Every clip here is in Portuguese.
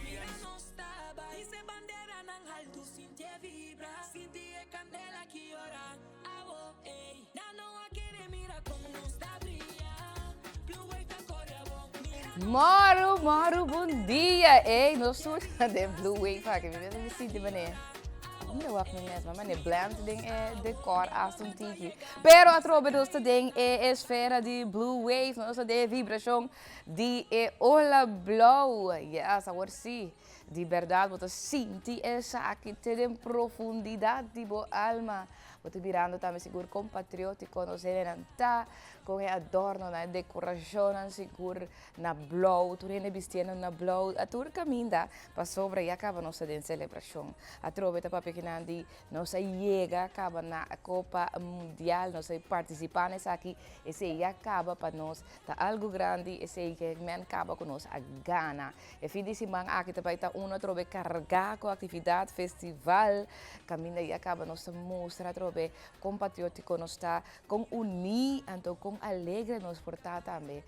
Mira no estaba, dice bandera ng alto, sinti vibra, sinti e candela que ora, abo, ey, dano a querer, mira como nos da brilha, blue wave tá coreabo, Moro, bom dia! Ei, nós estamos de Blue Wave aqui, me vendo assim de maneira. Não wak me mesmo, mas é blend ding é decor asum tiki. Pero a trobe dos ding é esfera de Blue Wave, nós de vibração de ola blow. Yes, agora sim. De verdade, você sente essa aqui tem profundidade de boa alma. Você virando também seguro compatriótico, não sei nada, com adorno na decoração, seguro na blow, tu rende vestindo na blow, a tur caminda, para sobre e acaba nossa de celebração. A trove tá pequenandi, nossa chega acaba na Copa Mundial, nossa participantes aqui, esse e acaba para nós, tá algo grande, esse que men acaba com nós a gana. E fim de semana aqui também tá uma trove carregar com atividade, festival, caminda e acaba nossa mostra, trove compatriótico nos está com unir, então com alegre nos portar também,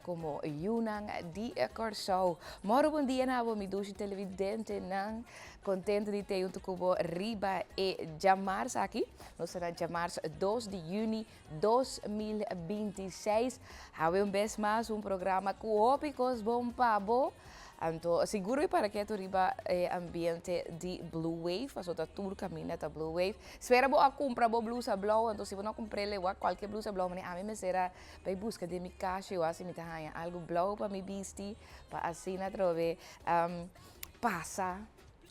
como Yunang di Corso. Moro bom dia na me duche televidente nang contente de ter um cubo riba e Jamars aqui. Nós será Jamars 2 de junho 2026. Há vez mais programa com ópicos bom pabo. Então, seguro para que tu riba ambiente de Blue Wave, a sua tour caminha da Blue Wave. Espera boa compra boa blusa blow, então se você não comprar qualquer blusa blow, a mim me será para buscar de minha caixa ou assim me tá algo blow para me vestir, para assim na trove passa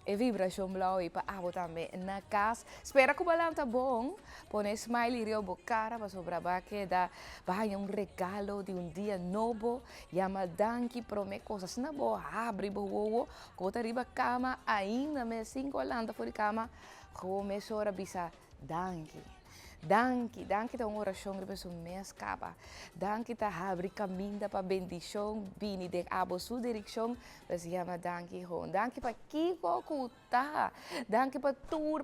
e vibração blow e para abo também na casa. Espera que o balão tá bom, põe smile rio bocara para sobrar que dá vai regalo de dia novo, chama danke promete coisas na boa, abre boa, cota riba cama ainda me 5 landa fora cama, começou a bisa danke. Danke da oração de pessoa me escapa. Danke ta abre caminho para bendição, bini de abo sua direção, se chama danke hon. Danke para Kiko kuta. Danke para tur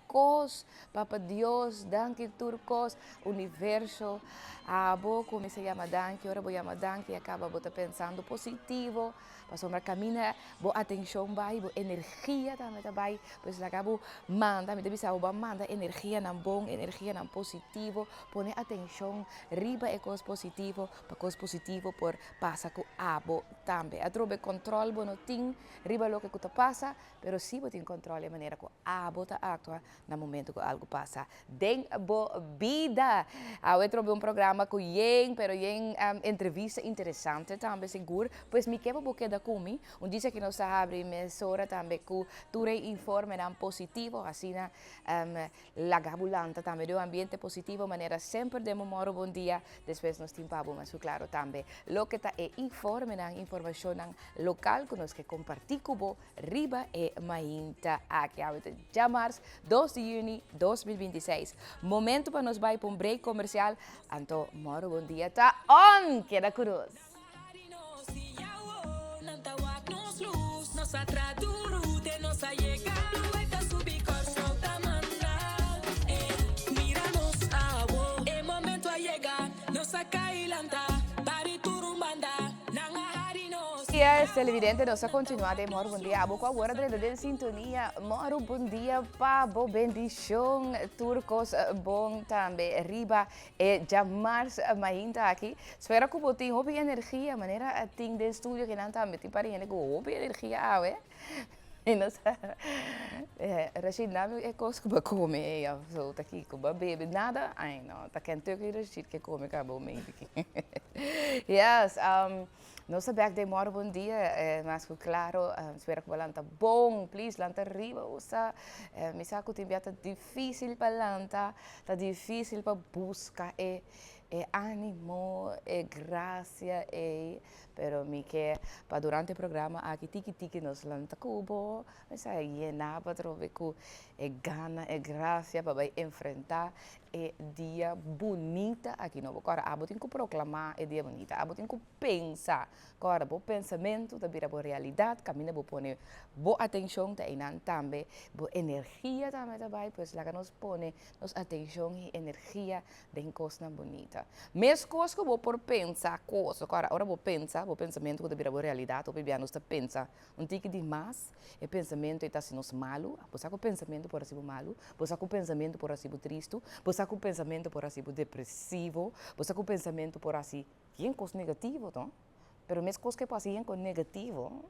cos, Papa Deus, danke turcos, universo. Abo como se chama danke, ora vou chamar danke, acaba bota pensando positivo. Passou uma caminha, boa atenção vai, boa energia também vai, pois lá acabo manda, me deve saber manda energia não bom, energia não positivo, põe atenção, riba é coisa positivo, para coisa positivo por passa com abo também. A trobe controle bom não tem, riba lo que tu passa, pero se você tem controle a maneira que abo tá atua no momento que algo passa. Den boa vida. Eu trobe programa com yen, pero yen entrevista interessante também seguro, pois me quebra porque da kumi, dice que nos abre emissora também com tudo informe não positivo, assim la gabulanta também do ambiente positivo, maneira sempre de memória bom dia, depois nos timpamos, mas claro também, lo que tá é informe não informação não local que nós que compartir com riba e mainta aqui a Jamars 2 de junho 2026. Momento para nós vai para um break comercial, então moro bom dia tá on, queda cruz. nossa traduro de nossa chega, blue wave tá subir corso tá manda, mira nos abo, é momento a chegar, nossa cailanta, bari turumbanda, nanga hari nos. Dia, televidente, nós continuamos de Moro Bom Dia. Abo com agora de sintonia. Moro Bom Dia, Pabo, bendição, turcos, bom também. Riba e Jamars mainta aqui. Espero que você tenha energia, maneira tem de estúdio que não está me para ele com energia, e nós, Rashid, não é coisa que vai comer, eu sou aqui com bebê, nada, ai não, tá quente que Rashid que come acabou meio que. Yes, nós sabemos que demora bom dia, mas claro, espero que o lanta bom, please, lanta arriba, usa, me saco tem tá difícil para lanta, tá difícil para buscar ánimo, graça, pero me que para durante o programa aqui tiki nos lanta cubo, mas aí na para trover com gana, graça para vai enfrentar dia bonita aqui no agora abo tem que proclamar dia bonita, abo tem que pensar, agora o pensamento da vira boa realidade, caminha boa pone boa atenção tá inan também, boa energia também pois lá que nos pone nos atenção e energia de coisa bonita. vida. Mesmo coisas que eu vou por pensar, coisas, agora vou pensar, vou pensamento que vira realidade, ou bem, nós pensa um tique demais, e pensamento está sendo malo, você com pensamento por assim malo, você com pensamento por assim triste, você com pensamento por assim depressivo, você com pensamento por assim, tem coisas negativas, não? Pero mesmo coisas que passam com negativo,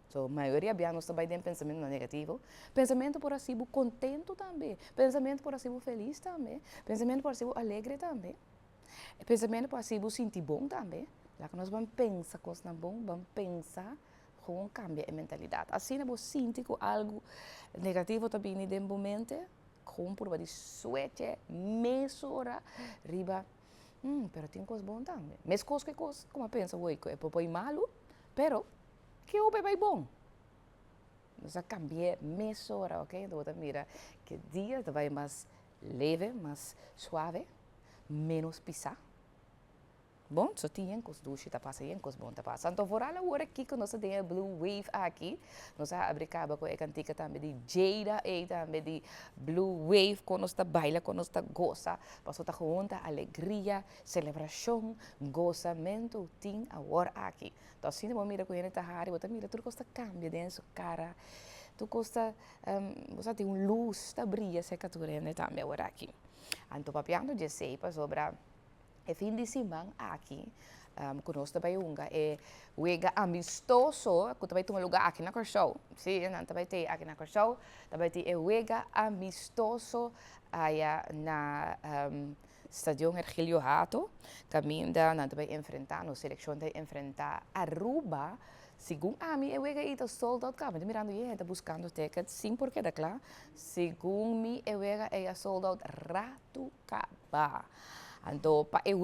so, a maioria de nós também tem pensamento negativo. Pensamento por assim contento também. Pensamento por assim feliz também. Pensamento por assim alegre também. Pensamento por assim sentir bom também. Lá que nós vamos pensar coisas bom, vamos pensar com cambia a mentalidade. Assim, nós sentimos algo negativo também no momento, com por de suete, mesura, riba. Pero tem coisas boas também. Mas coisas que como pensa, oi, é por malo, pero que o bebê é bom. Nós cambiamos mesura, ok? Então, mira, que dia vai mais leve, mais suave, menos pisar. Bom, só tem coisas duas que passa, tem coisas boas que passa. Então, por agora aqui que nós temos Blue Wave aqui, nós abrimos com a cantica também de Jada e também de Blue Wave, quando nós baila, quando nós goza, passou a junta, alegria, celebração, gozamento, tem agora aqui. Então, assim, vamos mirar com ele, está raro, você mira, tudo costa cambia dentro da cara, tudo costa, você tem luz, está brilha, se caturene também agora aqui. Então, papiando de seipa sobre e fim de semana aqui, conosco também é wega amistoso, que também tem um lugar aqui na Corsol. Sim, também tem aqui na Corsol, também tem wega amistoso aí na Stadion Hergilio Hato, caminho também enfrentar, a seleção de enfrentar Aruba. Segundo a mim, eu ia sold out cá, mas mirando aí, está buscando tickets, sim, porque é claro. Segundo mim, eu ia sold out Ratucaba. Então, para eu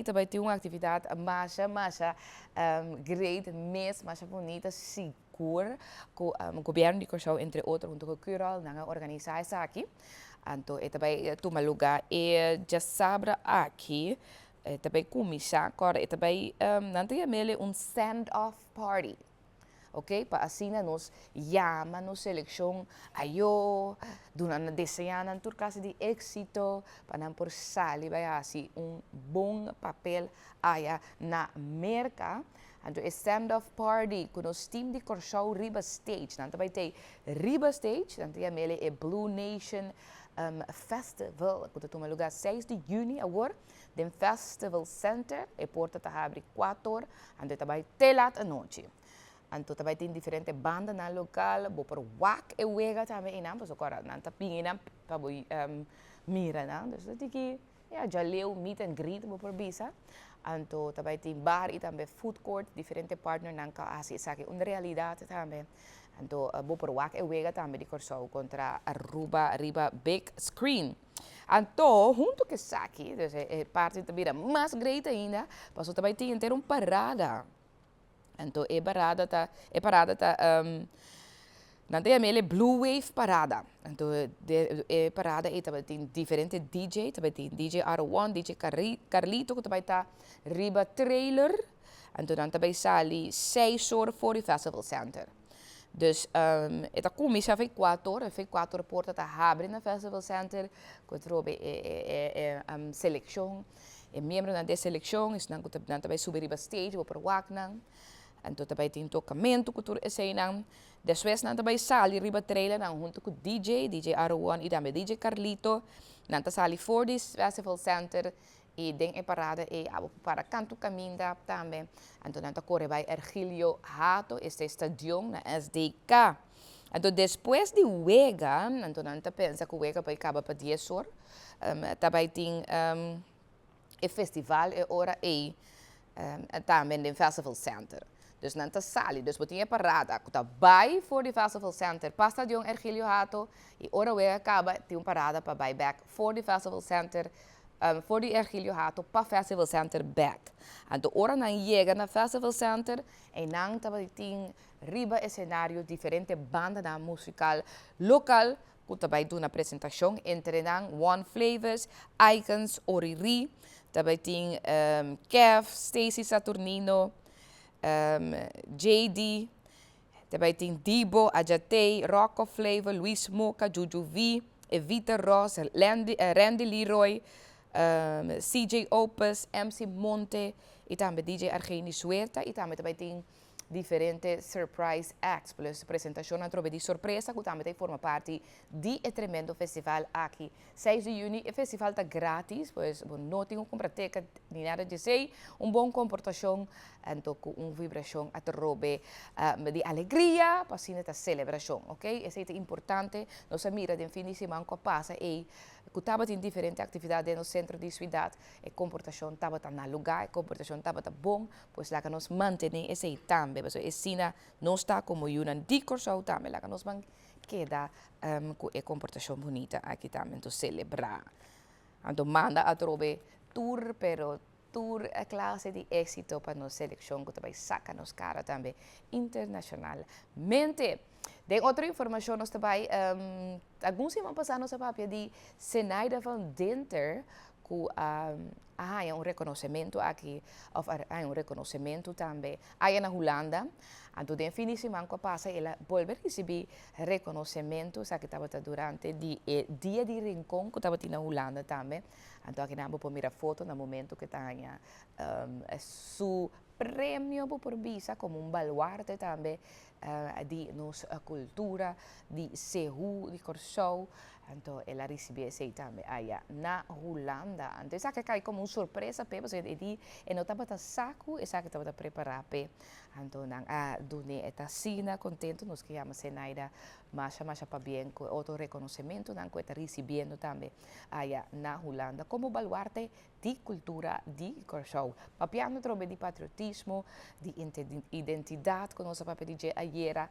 também tem uma atividade mais great, mais bonita, segura, com o governo de Corsol, entre outros, junto com o Cural, na organizar isso aqui. Então, também toma lugar e já sabe aqui, também começar agora, e também não tem send-off party. Ok? Para assim nós chama nos seleção ayo, durante desenhando tudo caso de êxito, para não por sair vai assim bom papel aí na merca. Então, stand-off party com os team de Corsol Riba Stage. Então, vai ter Riba Stage, então tem a Blue Nation Festival, que tem lugar 6 de junho agora, no Festival Center, e porta está abre 4 horas, então também telat a noite. Então também tem diferentes bandas no local, vou por WAC e Wega também, não, mas agora não está pingando para mira, não, então tem que já leu meet and greet vou por visa. Então também tem bar e também food court, diferentes partners não cá assim, sabe, uma realidade também. Então vou por WAC e Wega também de Corsol contra Aruba Riba Big Screen. Então, junto com isso aqui, é parte também mais grande ainda, passou também tem ter parada. Então, parada tá, não tem a Blue Wave parada. Então, parada e também tem diferentes DJ, também tem DJ R1, DJ Carlito, que também está riba trailer. Então, também sai 6 horas fora do Festival Center. Dus esta comissão fez 4 horas, portas tá abre no Festival Center, que trouxe seleção, e membro da seleção, não também subir riba stage, vou para o Waknang. Então também tem tocamento que tu ensinam. Depois também sai riba trailer junto com DJ R1 e também DJ Carlito. Nanta sai for this Festival Center e tem a parada e para canto caminho também. Então nanta corre vai Hergilio Hato, este stadion na SDK. Então depois de Wega, então nanta pensa que Wega vai acabar para 10 horas. Também tem o festival e hora e também no Festival Center. Dus não está sali, dus we tinha parada, que está bij voor de Festival Center, para Stadion Hergilio Hato, e hora we acaba, tem parada para buy back voor de Festival Center, voor de Hergilio Hato, para Festival Center back. Então, hora não chega na Festival Center, e não também tem riba escenário, diferente banda na musical local, que também do na apresentação, entre não One Flavors, Icons, Oriri, também tem Kev, Stacy Saturnino, JD, também tem Dibo, Ajatei, Rocco Flavor, Luis Moca, Juju V, Evita Ross, Randy Leroy, CJ Opus, MC Monte, e também DJ Argeni Suerta, e também tem diferentes surprise acts, plus apresentação de surpresa, que também forma parte de tremendo festival aqui. 6 de junho, o festival está grátis, pois não tem compra ticket nem nada de sei, bom comportação, então com vibração a trobe de alegria, para assim esta celebração, ok? Isso é importante, nós mira de fim de semana que passa e que estava em diferentes atividades no centro de cidade, a comportação estava na lugar, a comportação estava bom, pois lá que nós mantém esse também, mas a cena não está como uma decoração também, lá que nós queda com a comportação bonita aqui também, então celebrar. Então manda a trobe tour, pero tour a classe de éxito para nossa seleção, que também saca nos cara também internacionalmente. De outra informação, nós também, alguns semanas passadas, nós papel de Zenaida van Dinter, que há reconhecimento aqui, há reconhecimento também, aí na Holanda. Então, de fim de semana que passa, ela voltou a receber reconhecimento, que estava durante o dia de rincón, que estava na Holanda também. Então, aqui nós vamos mirar foto no momento que está su prêmio por visa como baluarte também de nossa cultura, de Cebu, de Corsou. Então, ela recebeu esse também aí na Holanda. Então, isso aqui é como surpresa, porque ele não estava saco, isso aqui estava preparado. Então, dune esta cena, contento, nos que chamamos Zenaida, mas para bem, com outro reconhecimento, que está recebendo também aí na Holanda, como baluarte de cultura de Corsou. Papiano trobe de patriotismo, de identidade, que nossa papel de ayer,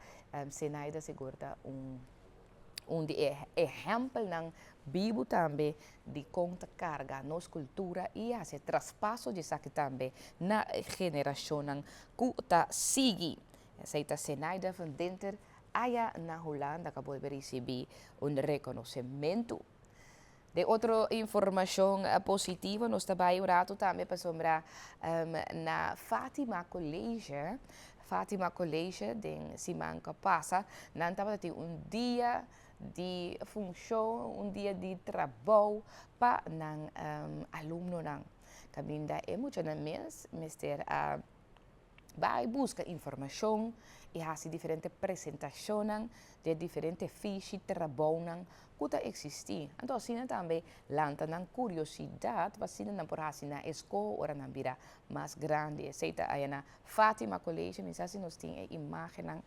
Zenaida segura exemplo ng vivo também de conta carga nossa cultura e esse traspasso de saque também na geração que está sigue. Essa Zenaida van Dinter aya na Holanda acabou de receber reconhecimento. De outra informação positiva, nós também um rato também passamos na Fatima College. Fatima College, de semana que passa, nós estava dia de função, dia de trabalho para os alunos. Caminda é muito na mister vai buscar informação e faz diferentes apresentações de diferentes fichas de trabalho que existem. Então, assim também lanta na curiosidade, para assim não por assim na escola ou na vida mais grande. Seita aí na Fatima College, mas assim nós temos a imagem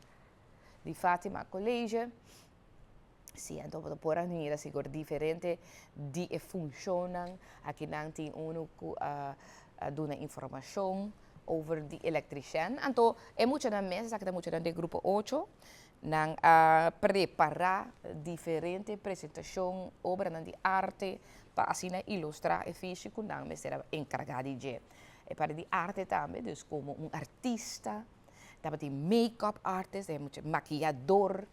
de Fatima College. Sim, então por aí é seguro diferente de funcionam. Aqui não tem que dá informação over de eletricien. Então, é muito na mesa, que é muito de grupo 8, nang preparar diferente apresentação, obra de arte, para assim ilustrar e físico, nang me será encarregado de. E para de arte também, dus como artista, também make-up artist, maquiador,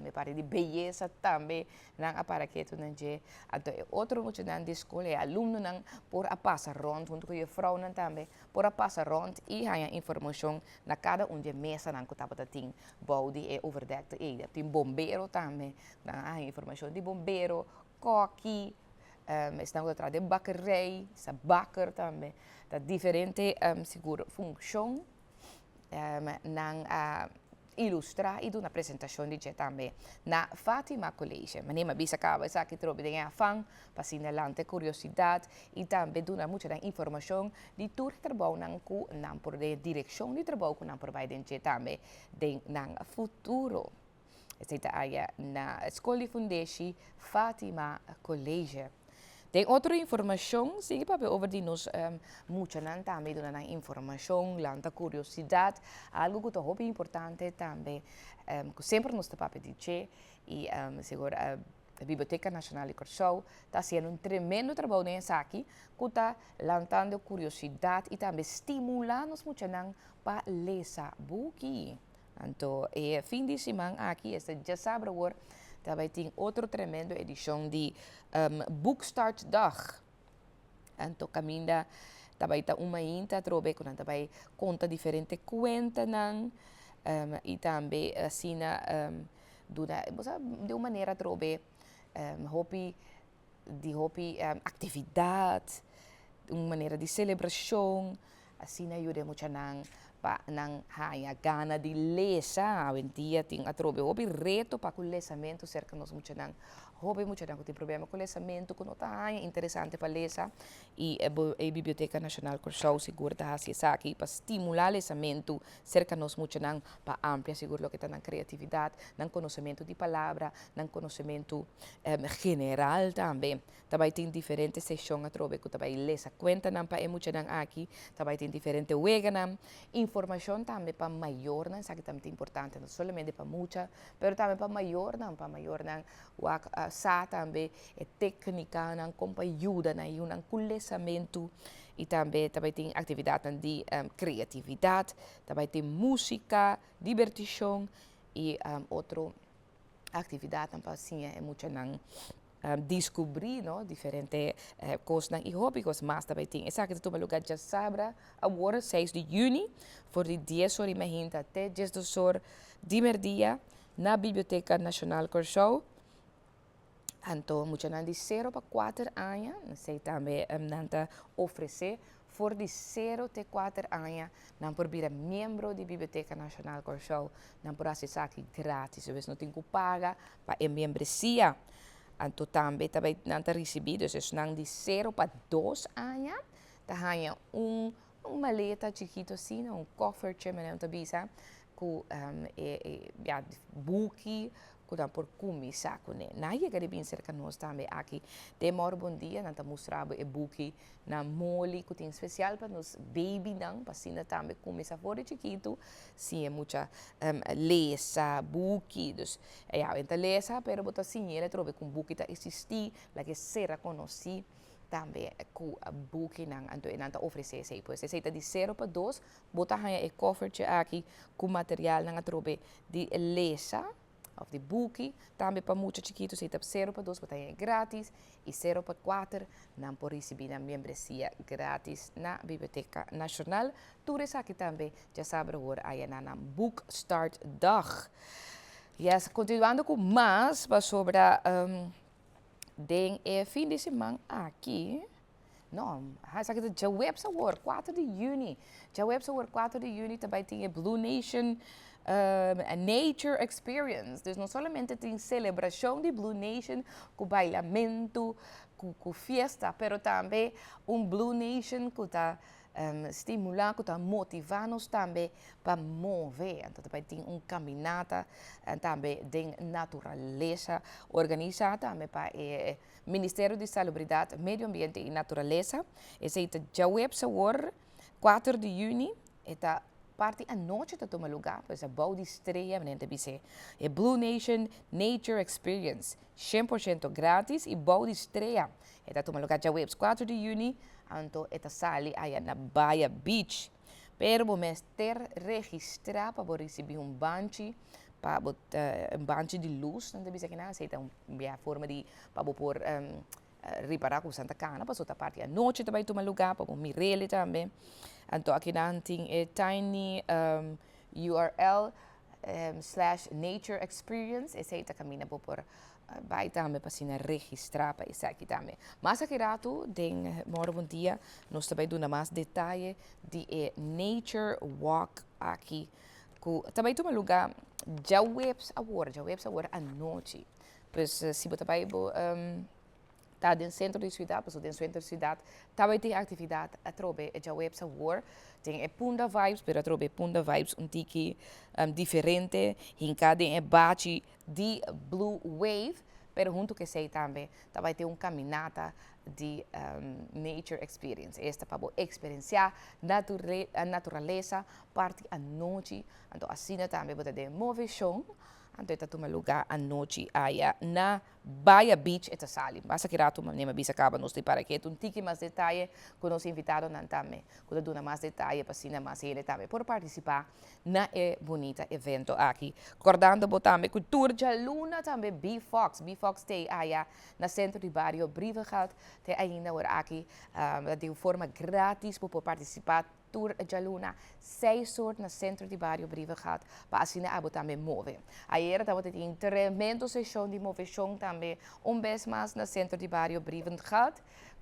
me parece de beleza também, não aparaqueto não je. Então, outro muito na escola é aluno não por a passar rond, junto com a vrouw não também, por a passar rond e há informação na cada de mesa não que estava tem boude e overdekte e tem bombeiro também, não há informação de bombeiro, coque, estão atrás de bakkerij, sa bakker também, dat diferente seguro função, não ilustrar e dar uma apresentação de também na Fatima College. Mas nem bisa acaba essa que trobe de afang, para sinalante curiosidade e também dar muita informação de tudo que trabalho não por de direção de trabalho que não provide de também de no futuro. Esta aí na Escola de Fundação Fatima College. Tem outra informação, sim, para over die nos muito não também dando informação, lanta curiosidade, algo que é muito importante também, que sempre nos papel dizer e seguro a Biblioteca Nacional de Corsou está fazendo tremendo trabalho nessa aqui, que está lantando curiosidade e também estimulando os muito para ler buki. Então, fim de semana aqui, já sabe agora. Também tem outra tremenda edição de Bookstart Dag. Então, caminha, também está uma inta, trobe, quando também conta diferentes contas, e também, assim, de uma maneira, trobe, hopi, de hobby atividad, uma maneira de celebração, assim ajuda muito nang haya gana de lesa, hoje em dia tem a trobe hobby reto para o lesamento cerca nós muito nang hobby muito nang tem problema com lesamento, com nota interessante para lesa e a Biblioteca Nacional Curaçao seguro da assim aqui para estimular lesamento cerca nós muito nang para amplia seguro lo que está na criatividade, nang conhecimento de palavra, nang conhecimento general também. Também tem diferentes sessões a trobe que também lesa conta nang para muito nang aqui, também tem diferente wega nang informação também para maior, não sabe também é importante, não somente para muita, mas também para maior, não sa também é técnica, não como ajuda, não culesamento e também tem atividade de criatividade, também tem música, divertição e outra atividade para assim é muito não descobrir diferentes coisas e hobbies, mas também tem essa que toma lugar já sabra agora 6 de junho, por de 10 horas e até 10 horas de meio-dia na Biblioteca Nacional Curaçao. Então, muito de 0 para 4 anos, sei também nanta oferecer for de 0 até 4 anos, não por vir membro da Biblioteca Nacional Curaçao, não por acessar aqui grátis, você não tem que pagar para a membresia. Então, também não está recebido, então, de 0 para 2 anos, tá maleta chiquito assim, coffer, mas não está bisa, com book, kuda por começar com ele. Na ia que bem cerca nós também aqui. Demora bom dia, nanta mostrava e book na mole que tem especial para nós baby não, para cima também começar fora chiquito, sim é muita lesa, book, dus então lesa, pero botar sim ele trobe com book tá existir, lá que será conhecido também com a book não, então oferecer sei pois sei de 0 para 2, botar aí coffer aqui com material não trobe de lesa of de boek, também para muitos chiquitos, está 0 para 2, é grátis, e 0 para 4, não por receber a membresia grátis na Biblioteca Nacional. Tudo isso aqui também, já sabe agora, aí na Book Start Dag. Yes, continuando com mais, sobre den fim de semana aqui. Não, essa aqui é o Webs Award, 4 de junho. Já o Webs Award 4 de junho também tem a Blue Nation a Nature Experience. Dus não somente tem celebração de Blue Nation, com bailamento, com fiesta, pero também Blue Nation que está estimular, que está motivar-nos também para mover. Então também tem caminhada, também de natureza, organizada também para o Ministério de Salubridade, Meio Ambiente e Natureza. Esse é o Jaweb Award, 4 de junho, está parte à noite de tomar lugar, pois a bouw de estreia, menente bise, é Blue Nation Nature Experience, 100% grátis e bouw de estreia. Está tomar lugar já webs 4 de junho, então está sali aí na Baia Beach. Pero vamos ter registrar para receber banchi, para banchi de luz, não deve ser que nada, aceita uma forma de para pôr reparar com Santa Cana, para outra parte à noite também tomar lugar, para mirele também. Então aqui não tem tiny URL / nature experience. Esse aí está caminhando por vai também para se registrar para isso aqui também. Mas aqui rato, tem morgen bom dia, nós também damos mais detalhe de nature walk aqui. Também toma lugar já webs agora à noite. Pois se você vai está no centro da cidade, porque no centro da cidade também tem atividade a trobe já webs award, tem Punda Vibes, pero a trobe Punda Vibes tiki diferente, em cada bate de Blue Wave, pero junto que sei também vai ter caminhada de Nature Experience, esta para experienciar a natureza, parte à noite, então assim também vai ter movição. Então, está tomando lugar à noite aí na Baia Beach, esta sala. Basta que rato, nem bisa acaba nos para que um tique mais detalhe com os invitados não também, com dona mais detalhe para cima mais ele também por participar na bonita evento aqui. Acordando também cultura de Luna também B-Fox tem aí na centro de barrio Brivegat, tem ainda agora aqui de forma grátis para participar tour Jaluna 6 horas no centro de barrio Brivegat para assim abo também move. Ayer estava tendo tremendo sessão de movição também vez mais no centro de barrio Brivegat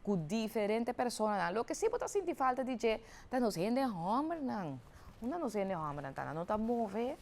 com diferentes pessoas. Lo que sim pode sentir falta de que tá nos gente homer não. Não nos gente homer não está move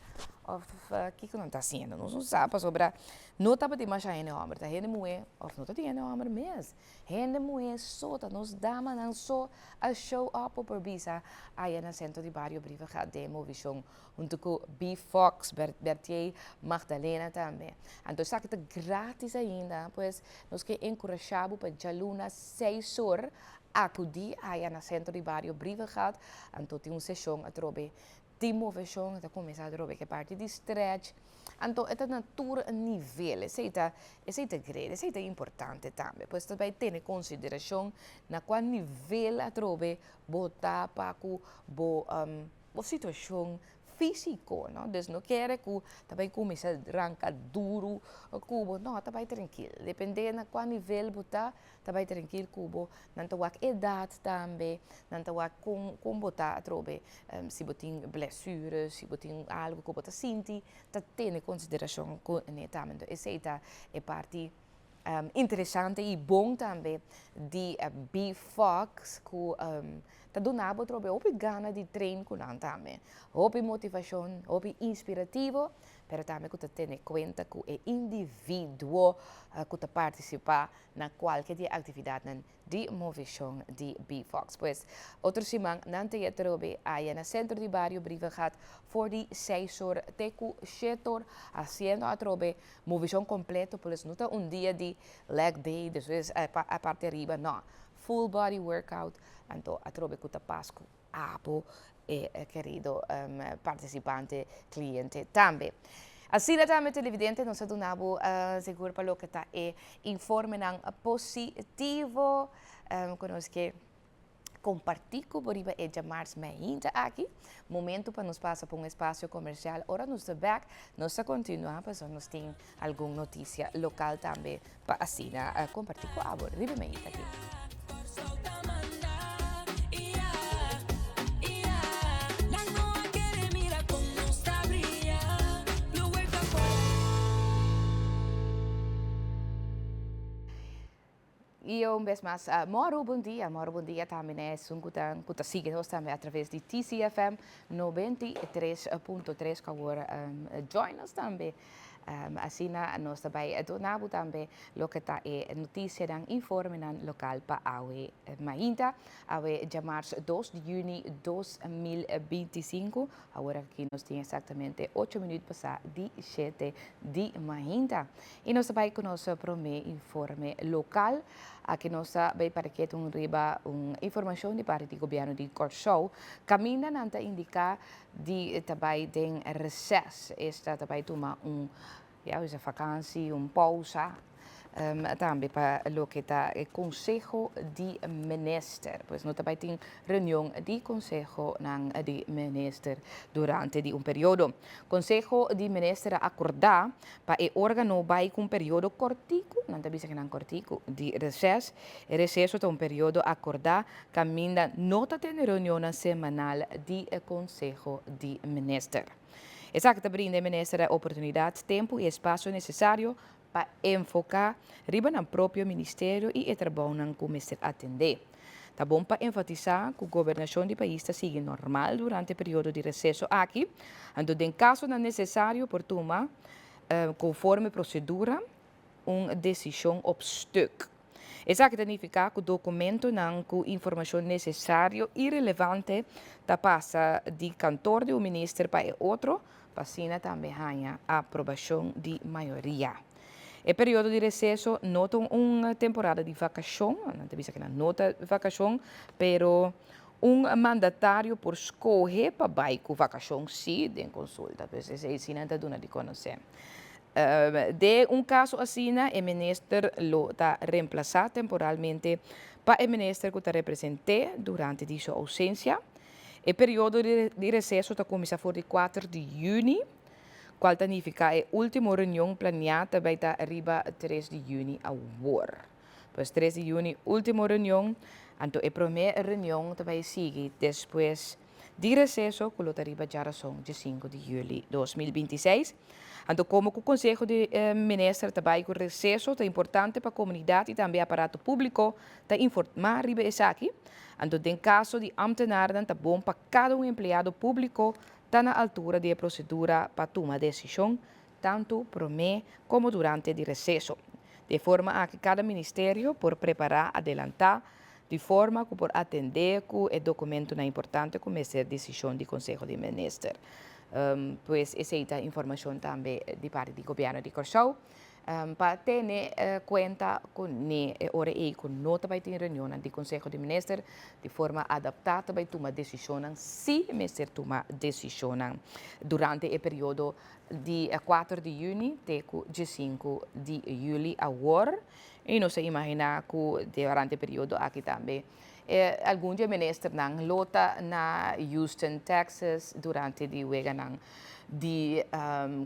of que não está sendo, não sabe sobre não está para mais gente homer, tá gente moe of não está gente homer mesmo. Gente moe só tá nos dama não só a show up por bisa aí no centro de barrio Brivegat de movição junto com B Fox, Bertier, Magdalena também. Então está que grátis ainda, pois nós que encorajamos para Jaluna 6 horas acudir aí no centro de barrio Brivegat, então tem uma sessão a trobe de movição, a começar a trobe que parte de stretch, então é na tour nível, é grande, é importante também, pois também tem em consideração na qual nível a trobe botar para a situação físico, não? Dus não quer que também comece a arrancar duro, cubo, não, também tranquilo. Dependendo de qual nível botar, também tranquilo, cubo, não tem a idade também, não tem com botar a trobe, se botem blessuras, se botem algo que botar sinti, tá tem em consideração com também. Essa é parte interessante e bom também de B-Fox, que tá donando trobe op gana de treino com nós também, op motivação, op inspirativo, pero também que tem em conta que é indivíduo que participa na qualquer atividade de movição de B-Fox. Pois outro semana não tem trobe aí no centro de barrio Brivegat for die 6 horas teku setor haciendo a trobe movição completa, pois não tá dia de leg day, depois a parte arriba, não, full body workout. Então, a trobe que pasco abo querido participante, cliente também. Assim também televidente, nós donamos seguro para o que está informe positivo, conosco que compartilhar com Boriba e Jamars ainda aqui. Momento para nos passar por um espaço comercial. Ora nos back, nós continuamos, mas nós temos alguma notícia local também para assim compartilhar com a Boriba ainda aqui. E vez mais, moro bom dia também, né? Sungutan, que siga nós também através de TCFM 93.3, que agora join us também. Assim, nós também donamos também o que está notícia dan informe local para awe mainda, awe Jamars 2 de junho de 2025. Agora aqui nós temos exatamente 8 minutos para de 7 de mainda. E nós também com nosso primeiro informe local. Aqui nós vai para que tu riba informação de parte do governo de Corsou, caminha nanta indicar de também tem recesso, esta também toma uma vakantie, pausa, também para o que está o Conselho de Minister, pois nós também tem reunião de Conselho de Minister durante período. Conselho de Minister acordar para o órgão vai com período cortico, não está bisa que não cortico, de recesso é período acordar, caminha nota tem reunião semanal de Conselho de Minister. Exact brinda minister a oportunidade, tempo e espaço necessário para enfocar riba no próprio ministério e o trabalho que minister atender. Tá bom para enfatizar que a governação do país está seguindo normal durante o período de recesso aqui, então, em caso não necessário, por tomar, conforme procedura, uma decisão op stuk. Isso significa que o documento não com informação necessária e relevante da passa de cantor do ministro para outro, para também ganhar a aprovação de maioria. O período de recesso nota uma temporada de vacação, não te que não nota vacação, pero mandatário por escolher para baixo vacação sim, de consulta, pois esse é não está dando de conhecer. De caso assim, o ministro lo está reemplazado temporalmente para o ministro que está representado durante sua ausência. O período de recesso está começando por 4 de junho, qual significa a última reunião planeada vai estar arriba 3 de junho agora. Pois 3 de junho, última reunião, então a primeira reunião vai seguir depois de recesso que lo arriba já razão de 5 de julho de 2026. Então, como o Conselho de Ministros também com recesso é importante para a comunidade e também aparato público para informar riba essa aqui. Então, em caso de ambtenaren, é bom para cada empregado público estar na altura da procedura para tomar decisão, tanto por mim como durante o recesso. De forma a que cada ministério por preparar, adelantar, de forma que por atender com o documento na importante como essa decisão do Conselho de Ministros. Pues essa é a informação também de parte do governo de Corsau. Para ter conta com hora e com nota para ter reunião do Conselho de Ministros de forma adaptada para tomar decisão se o ministério tomar decisão durante o período de 4 de junho até 5 de julho agora. E não se imagina que durante o período aqui também alguns ministros não lota na Houston, Texas durante o wega de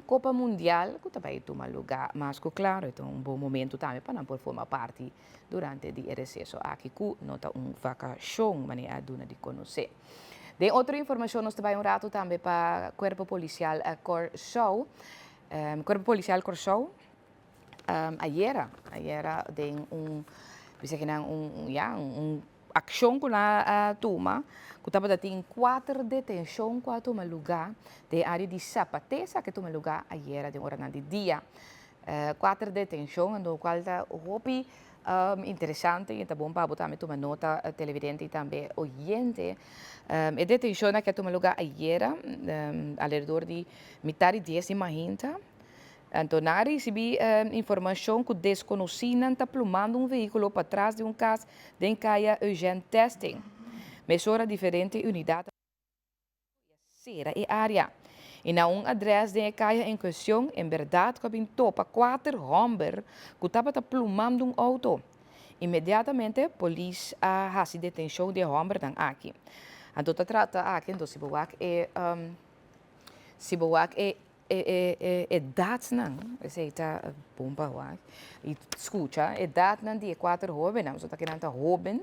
Copa Mundial que também toma lugar, mas claro, é um bom momento também para não formar parte durante o recesso aqui que nota vacação, mas é a duna de conhecer. De outra informação, nós também rato também para o Corpo Policial Corsau. Corpo Policial Corsau, ayer tem ação que na toma, que estava tendo 4 detenções que toma lugar de área de Sapatesa que toma lugar ayer de hora de dia. 4 detenções, no qual está hopi interessante e tá bom para botar também nota televidente e também oyente. A detenção que toma lugar ayer, ao redor de metade de 10 imagina. Então, recebi informação que desconheciam está plumando veículo para trás de caso de encaia urgent testing. Mesura diferente unidade será e área. E na adres de encaia em questão, em verdade, que topa 4 homens que estavam plumando auto. Imediatamente, a polícia faz detenção de homens aqui. Então, trata aqui, então, se edad não, essa bomba lá. E escuta, edad não de 4 jovens, não, só que não está jovem.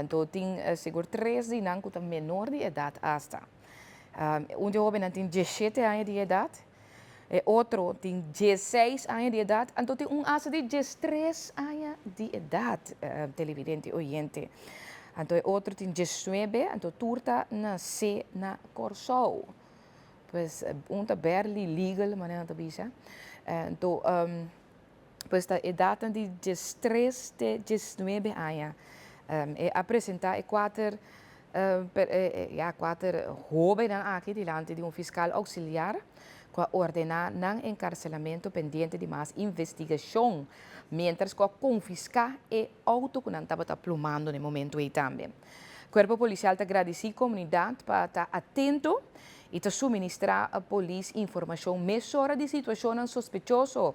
Então tem seguro 3 de não que menor de idade hasta. Jovem não tem 17 anos de idade, outro tem 16 anos de idade, então tem hasta de 13 anos de idade, televidente oyente. Então outro tem 19, então turta nasce na Corsau. Pues está barely legal, mas não está bisa. Então, pues a idade de 13 de 19 anos. Apresentar 4 jovens aqui diante de fiscal auxiliar que ordenar não encarcelamento pendente de mais investigação, mientras que confiscar o auto que não estava plumando no momento aí também. O Corpo Policial está agradecido à comunidade para estar atento e te suministrar a polícia informação mesura de situação sospechosa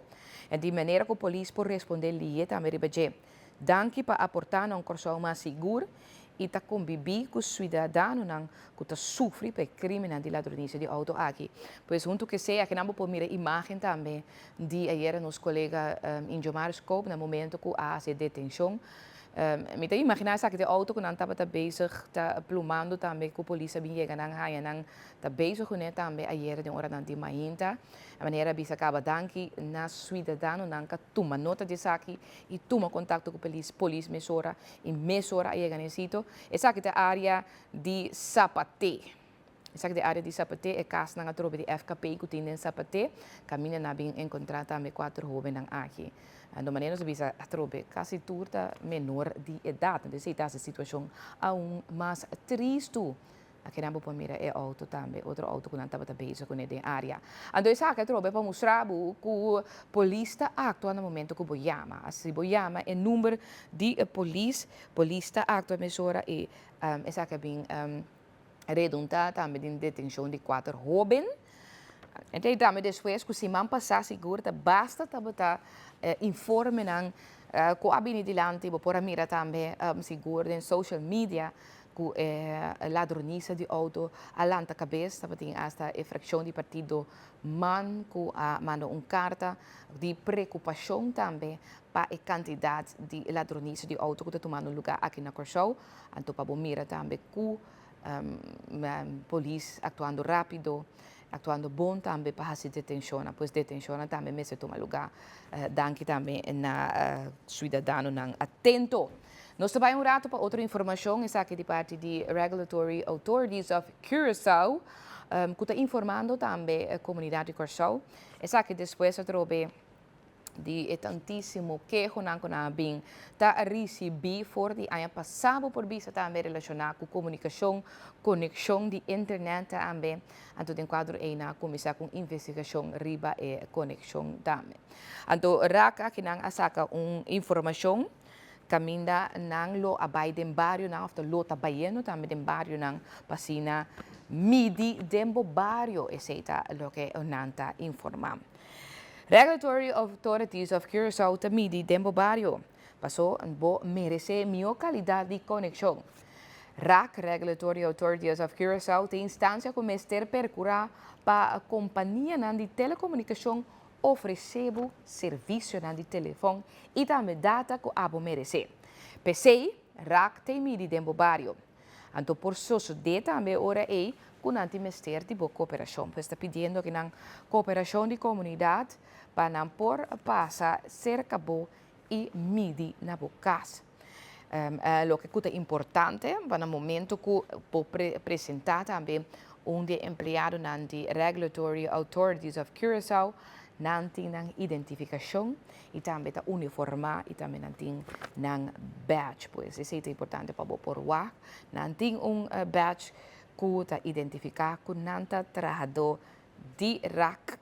e de maneira que a polícia pode responder ali também ribeje. Danke para aportar um corso mais seguro e te conviver com os cidadãos que te sofrem por crime de ladronice de auto aqui. Pois junto que seja que não pode mirar imagem também de ayer nos colegas em Jomarscope no momento que há essa detenção. Me te imaginar que de auto que não estava bezig, está plumando também que a polícia vinha não está bezig com também ayer de hora de mahinta. A maneira bisa acaba danki na cidadão não que toma nota de aqui e toma contato com a polícia mesora e mesora aí ganhecito. Essa aqui é a área de Sapate. Essa aqui é a área de Sapate é casa na tropa de FKP que tem em Sapate. Caminha na bem encontrar também 4 jovens aqui. De maneira que bisa a tropa quase turta menor de idade. Então, essa situação aún mais triste. Aqui não pode mirar é auto também, outro auto que não estava bezig com a área. Então, essa aqui é para mostrar que a polícia atua no momento que boiama. Se boiama é número de polícia atua mesura e essa aqui é bem redundante também de detenção de 4 jovens. Então, também depois, que se man passar seguro, basta botar informe que a abinidilante, por mira também seguro em social media, que ladronice de auto alanta cabeça, tem esta infração de partido man que manda carta de preocupação também para a quantidade de ladronice de auto que está tomando lugar aqui na Corsau, então para mira também que police actuando rápido, actuando bom também para se detenção, pois detenção também me se toma lugar, danke também na cidadão não atento. Nós também rato para outra informação, essa aqui de parte de Regulatory Authorities of Curaçao, que está informando também a comunidade de Curaçao, essa aqui depois eu trouxe de tantíssimo queijo na bem tá recebi for de ano passado por vista também relacionado com comunicação, conexão de internet também, então tem quadro aí na começar com investigação riba e conexão também. Então raka que nang asaka informação caminda nang lo abay den barrio nang after lo tabayeno também den barrio nang pasina midi dembo barrio esa lo que nanta informa. Regulatory Authorities of Curaçao Tamidi Dembo Barrio passou a merecer melhor qualidade de conexão. RAC, Regulatory Authorities of Curaçao, tem instância como ester percurar para a companhia de telecomunicação oferecer serviço de telefone e também data que a merecer. PC, RAC Tamidi Dembo Barrio. Então, por isso, também ora aí, com o Ministério de Cooperação. Pues está pedindo que na cooperação de comunidade para não por passar cerca bo e midi na bocas. Lo que é importante para o momento que vou apresentar também de empregado de Regulatory Authorities of Curaçao não tem identificação e também está uniformado e também não tem badge. Pues isso é importante para por lá. Não tem badge que está identificado com nanta trajador de RAC.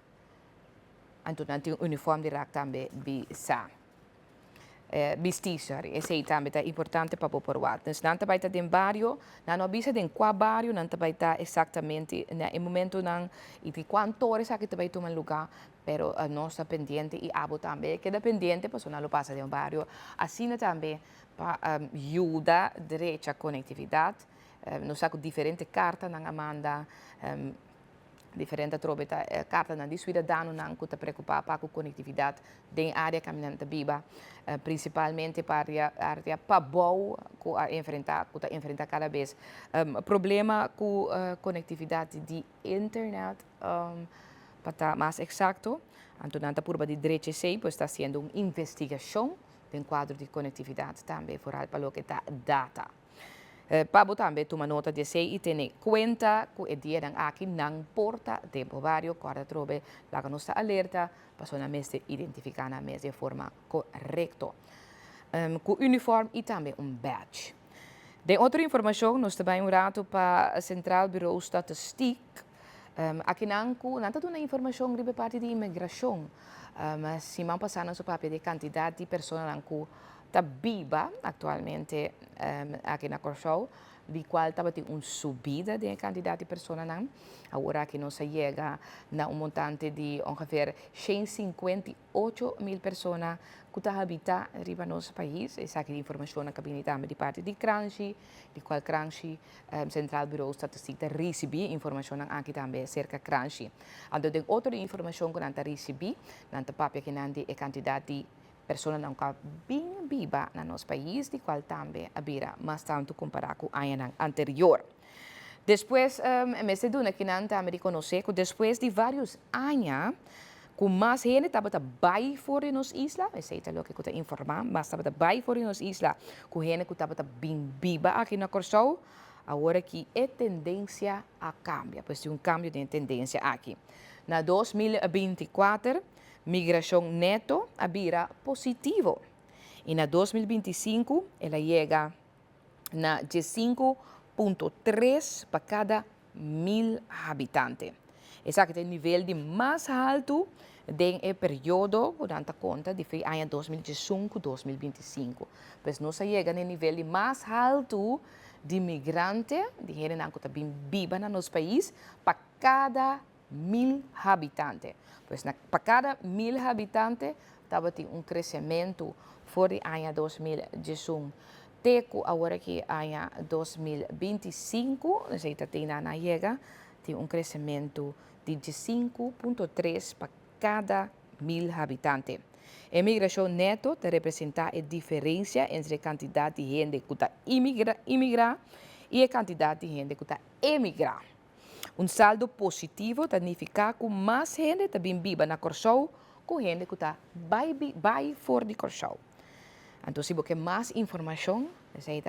Então não tem uniforme de RAC também bisa. Sorry. Esse aí também é importante para por lá. Então não está baita de barrio, não bisa de qual barrio, não está baita exatamente no momento não e de quanto horas aqui está tomar lugar. Pero não está pendiente e abo também queda pendiente para não passa de barrio. Assim também para ajuda direita à conectividade. Nós temos diferentes cartas na Amanda, diferentes cartas na cidadão que está preocupado com a conectividade da área caminhante viva, principalmente para a área Pabou, que está enfrentar cada vez problema com a conectividade de internet, para estar mais exato. Então, na curva de direita pois está sendo uma investigação do quadro de conectividade também, para o que está data. Pabo também toma nota de sei e tem conta que o dia ng aqui não porta tempo vário, quando trobe lá que nos alerta, para na mesa identificar na mesa de forma correta. Com uniforme e também badge. De outra informação, nós também rato para a Central Bureau Statistiek. Aqui não está uma informação de parte de imigração. Se não passar no papel de quantidade de pessoas que está viva atualmente aqui na Curaçao, de qual estava tendo uma subida de quantidade de pessoas. Agora que nós chega a montante de ongeveer 158.000 pessoas que estão habitando no nosso país. Essa aqui é a informação na cabineta de parte de Cranchi, de qual Cranchi, Central Bureau Statistiek, recebe informação aqui também cerca de Cranchi. Então, tem outra informação que nós recebemos, nós papel que nós a quantidade de pessoas não está bem viva no nosso país, de qual também havia mais tanto comparado com o ano anterior. Depois, me duna que não também reconhecer que depois de vários anos, com mais gente estava bem fora nos isla, esse é o que eu estou informando, mas estava bem fora nos isla, com gente que estava bem viva aqui na Curaçao, agora que é tendência a cambiar, pois tem cambio de tendência aqui. Na 2024, migração neto abira positivo. E na 2025, ela chega na 15,3 para cada 1.000 habitantes. Esse aqui é o nível de mais alto do período, durante a conta, de ano 2015-2025. Pois nós chegamos no nível de mais alto de imigrante, de gente que está bem viva no nosso país, para cada 1.000 habitantes. Pois para cada 1.000 habitantes, estava um crescimento fora do ano 2018. Teco agora que ano 2025, nós ainda na chega, tem um crescimento de 5,3 para cada 1.000 habitantes. A imigração neto representa a diferença entre a quantidade de gente que está imigrar e a quantidade de gente que está emigrar. Um saldo positivo significa que mais gente está viva na Corsou que gente que está vai fora de Corsou. Então, se você mais informação, é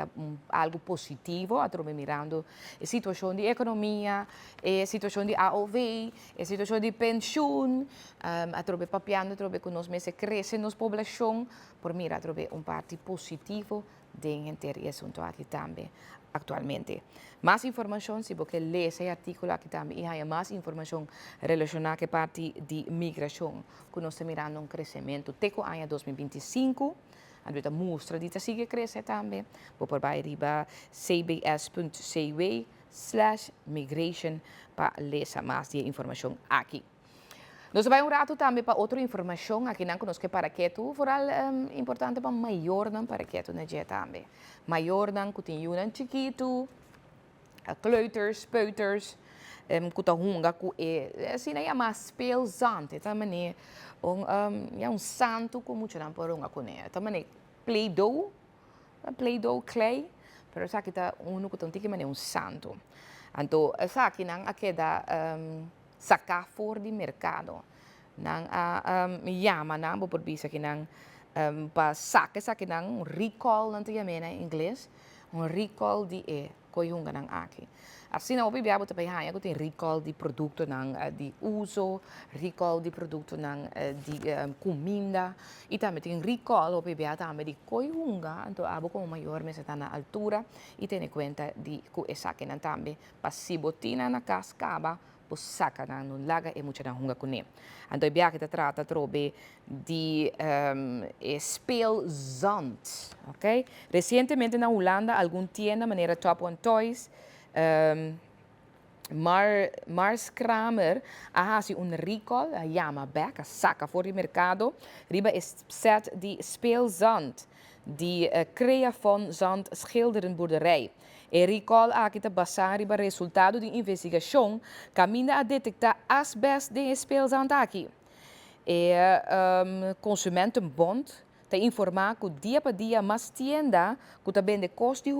algo positivo, a trobe mirando a situação de economia, a situação de AOV, a situação de pensão, a trobe papiando, a trobe que nós meses crescem na população, por mira, a trobe parte positivo de interesse aqui também, atualmente. Mais informação, se você lê esse artigo aqui também, e há mais informação relacionada com a parte de migração, que nós estamos mirando crescimento até o ano 2025, a gente mostra que sigue crescer também, por vai riba cbs.cw/migration para ler mais de informação aqui. Nós vamos rato também para outra informação aqui não conosco para que tu vooral importante para maior não para que tu na dia também. Maior não que tem um chiquito, kleuters, peuters, que tá hunga que é assim é mais speelzand, também um santo como chama por hunga com é, também play-doh clay, pero sa kita que tem que um santo. Então, essa aqui não aqui da sacar fora do mercado. Nang yama nang por bisa que nang pa saca que nang recall nanti ya mena em inglês, recall de coiunga nang aqui. Assim não obi biabo também há, tem recall de produto nang de uso, recall de produto nang de comida e também tem recall obi biabo também de coiunga, então abo como maior me está na altura e tem conta de que essa que nang também pa si botina na cascaba saca na no laga e muita na hunga kune. Então bia kita trata trobe de speelzand, ok? Recentemente na Holanda algum tienda maneira Top One Toys, Mars Kramer ha un recall, chama back, a saca fora do mercado, riba is set de speelzand, die crea van zand schilderen boerderij. E recall aqui está basado no resultado de investigação caminha a detectar asbest de speelzand aqui. E Consumentenbond te informar que dia para dia mais tienda que também de custo de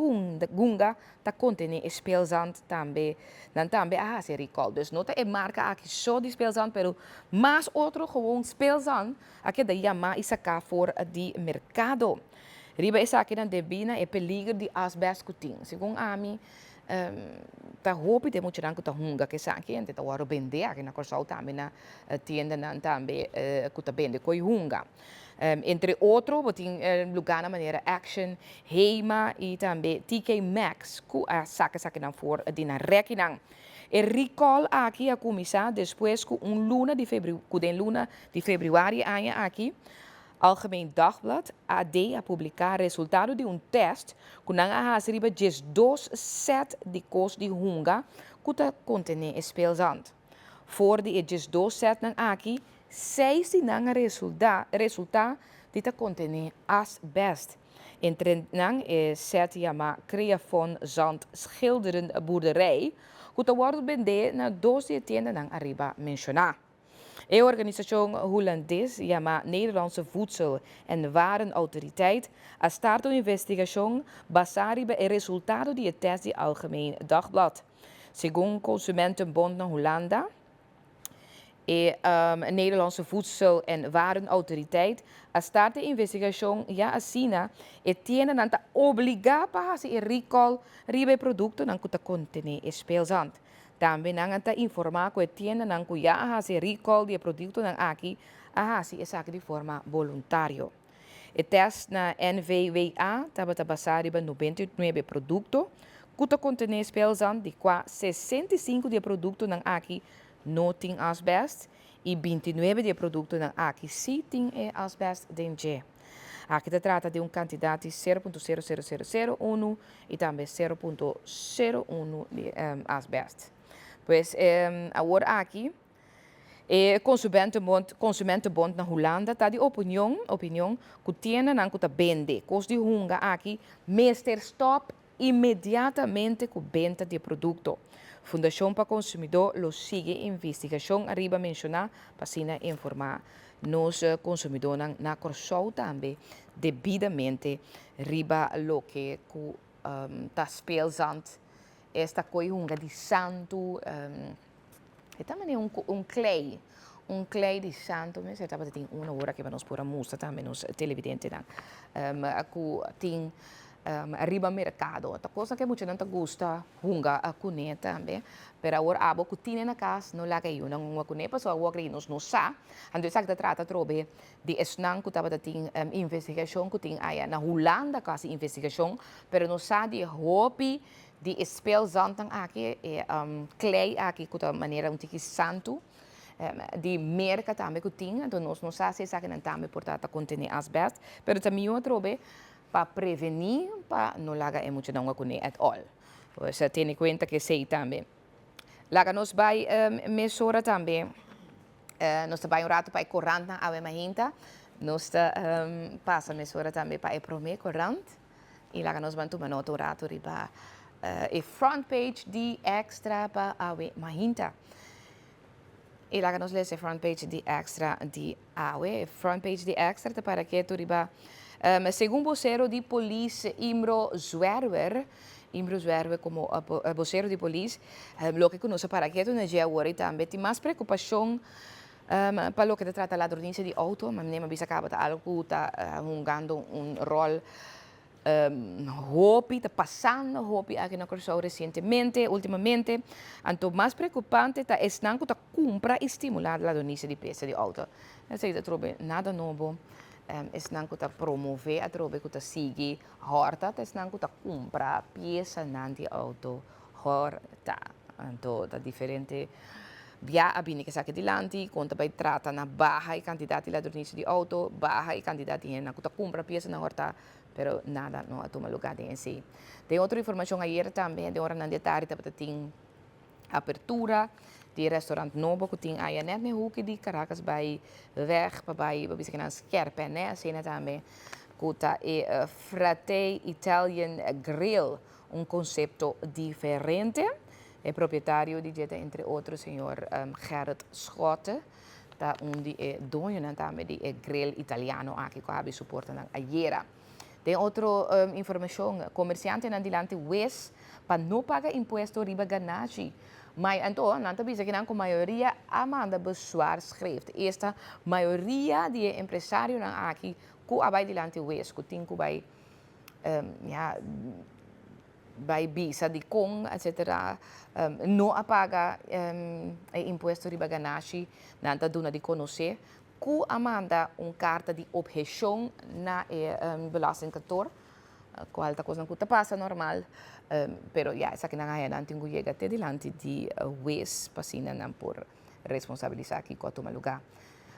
gunga ta contém speelzand também. Dan também se recall. Dus não é marca aqui só de speelzand, pero mais outro gewoon speelzand aqui da chama e sacar fora de mercado. Riba essa aqui na debina é peligro de asbest que tem. Segundo a mim, tá roupa tem muito rango tá hunga que essa aqui então tá vender aqui na Corsau também na tienda também que tá vende coi hunga. Entre outros, tem lugar na maneira Action, Heima e também TK Maxx, que a saca na fora de na requinang. E recall aqui a comissão depois que luna de februário aqui. Algemeen Dagblad, AD, a publicar resultado de teste que não há riba just 2 set de cos de hunga que contém speelzand. Voor de just 2 set não aqui, 6 de não resulta de contém asbest. Entre não set chama crea van zand schilderen boerderij que wordt bende na 12 tienda não arriba mencionar. De organisatie Hollandese, chama Nederlandse Voedsel- en Warenautoriteit, a start een investigatie basada op het resultaat die het test die Algemeen Dagblad. Segundo Consumentenbond na Hollanda, Nederlandse Voedsel- en Warenautoriteit, a start de investigatie ja asina e tiene nanta obliga para se recall ribe producto nan kuta contene speelzand. Também não está informado que tiene não cuya se recall de produto não aqui se essa de forma voluntária. O teste na NVWA estava basado em 99 produtos que contém speelzand de qua 65 de produto não aqui não tem asbest e 29 de produto não aqui sim tem asbest dentro. Aqui se trata de quantidade de 0,00001 e também 0,01 de asbest. Pues agora aqui, Consumentenbond na Holanda está de opinião que tiene não que vende, cos de hunga aqui, meester stop imediatamente com venda de produto. Fundação para Consumidor lo sigue investigação arriba mencionar para se informar nos consumidores na Corsau também devidamente riba lo que está speelzand esta coisa de santo, é também clay. Um clay de santo, mas estava tem uma hora que nós por mostra também nos televidente não. Tem arriba mercado, a coisa que muita gente gosta, hunga a cune também, pero agora abo que tinha na casa não lá que eu não uma cune, pessoal o que nos não sa, ando sabe que trata trobe de esnan que estava tem investigação que tem aí na Holanda quase investigação, pero não sabe de hobby de spel zantan aqui clay aqui que da maneira um tique santo de merca também que tinha, então nós não sabemos se aqui também portanto contém asbestos, pero também eu trobe para prevenir, para não laga é muito não comer at all. Você tem em conta que sei também. Laga nós vai mesura também, nós vai rato para corrente na ave mahinta, nós passa mesura também para promer corrente, e laga nós vamos tomar nota rato riba e front page de extra para ave mahinta. E lá nós lemos front page de extra de AWE, front page de extra para que tu riba segundo vocero de polícia Imro Zwerver como vocero de polícia, lo que conosco para que tu não agora também tem mais preocupação para lo que te trata ladronista de auto, mas nem bisa acaba algo tá jogando rol hopi, está passando hopi aqui na Corsão recentemente, ultimamente, então mais preocupante tá é não que tá compra e estimular a donícia de peça de auto. Não sei se trobe nada novo, é não que tá promover a trobe que tá seguir horta, é não que tá compra peça de auto horta, então tá diferente. Via abini que saque dilante, conta vai trata na baixa e quantidade de ladronícia de auto, baixa e quantidade de na que compra peça na horta, pero nada não toma lugar em si. Tem outra informação aí também, de hora na detalhe, tem abertura de restaurante novo que tem aí net na hoek de Caracas bij weg, bij bisa que Scherpen, né? Assim também, que tá é Frate Italian Grill, conceito diferente. É proprietário de Jetta, entre outros, senhor Gerrit Schotten, tá onde é dono também de grill italiano aqui que habe suporta na Aiera. Tem outra informação, comerciante na dilante West para não pagar imposto riba ganache. Mas então, não está dizendo que a maioria amanda bezwaar schrijft. Esta maioria de empresários na aqui que abai dilante West, que tem que vai bij bisa de com, etc. Não apaga imposto riba ganache, não está dando de conhecer. Que amanda carta de objeção na belastingkantoor. Qual a coisa que passa normal, pero ja, essa que não é não tenho chega até dilante de Wes passina não por responsabilizar aqui com o lugar.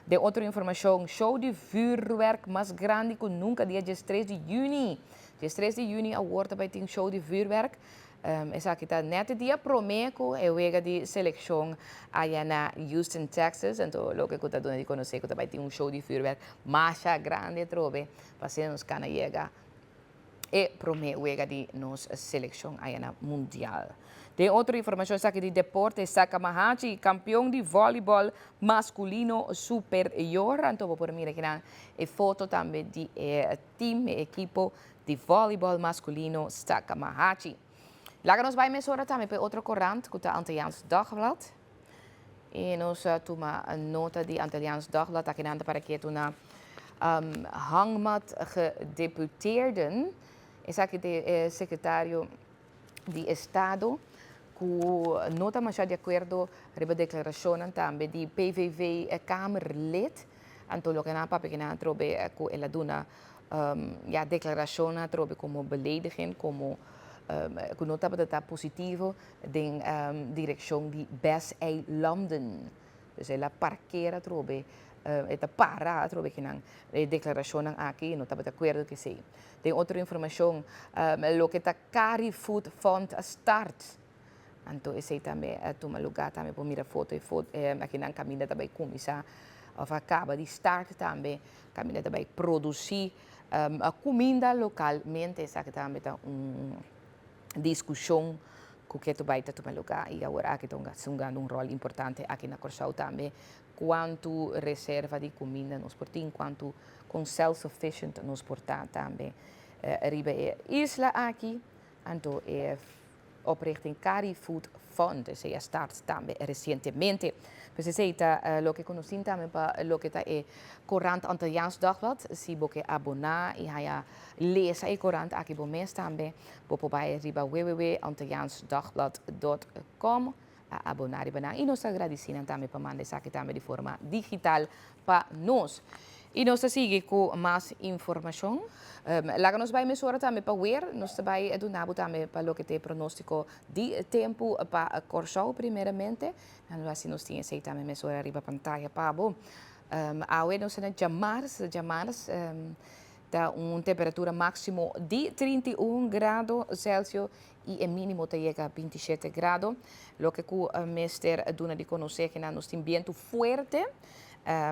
De outra informação, show de vuurwerk mais grande que nunca, dia 13 de junho. Dia 13 de junho, agora vai ter um show de vuurwerk. Essa aqui está net dia promeco, é o de seleção aí na Houston, Texas. Então, o que eu estou dando de conhecer que vai ter um show de vuurwerk mais grande, trobe, para ser nos cana chega. E prometo de nos seleção aí na mundial. Tem outra informação aqui de deporte, Saka Mahachi, campeão de voleibol masculino superior. Então, vou por mim aqui na foto também de time, equipo de voleibol masculino Saka Mahachi. Lá nós vai mesura também para outra corrente, que é o Antilliaans Dagblad. E nós toma nota de Antilliaans Dagblad, aqui na para que tu na hangmat gedeputeerden. Esse aqui é secretário de Estado, que nota mais de acordo com a declaração também de PVV Kamerlid. Então, o que na papel que na trobe que ela duna a declaração na trobe como belediging, como que nota para positivo da direção de Best A London. Dus ela parqueira trobe esta para trobe que na declaração aqui não está de acordo que sei. Tem outra informação, o que está Cari Food Fund Start. Então, esse também toma lugar também para mirar foto aqui na caminha também começar acaba de start também caminha também produzir a comida localmente, essa que também está discussão que tu vai tomar lugar e agora aqui estão jogando rol importante aqui na Corsão também quanto reserva de comida nos portim, quanto com self-sufficient nos portar também. Riba é isla aqui, então oprichting Cari Food Fund. Se start también recientemente. Pues se lo que conocen también para lo que está Courant Antilliaans Dagblad. Si boke abona y haya lezen e Courant aquí bo mes también. Bo bij riba www.antilliaansdagblad.com. Abonar e nos agradecemos também para mandar isso aqui também de forma digital para nós. E nós seguimos com mais informação. Lá nos vai mesura também para ver, nós vai donar também para o que tem pronóstico de tempo para Corsau primeiramente. Nós assim nós tínhamos aí também mesura arriba pantalla para bom. Agora nós na Jamars dá temperatura máximo de 31 graus Celsius e o mínimo chega a 27 graus. Lo que o mestre dona de conhecer que nós temos vento forte.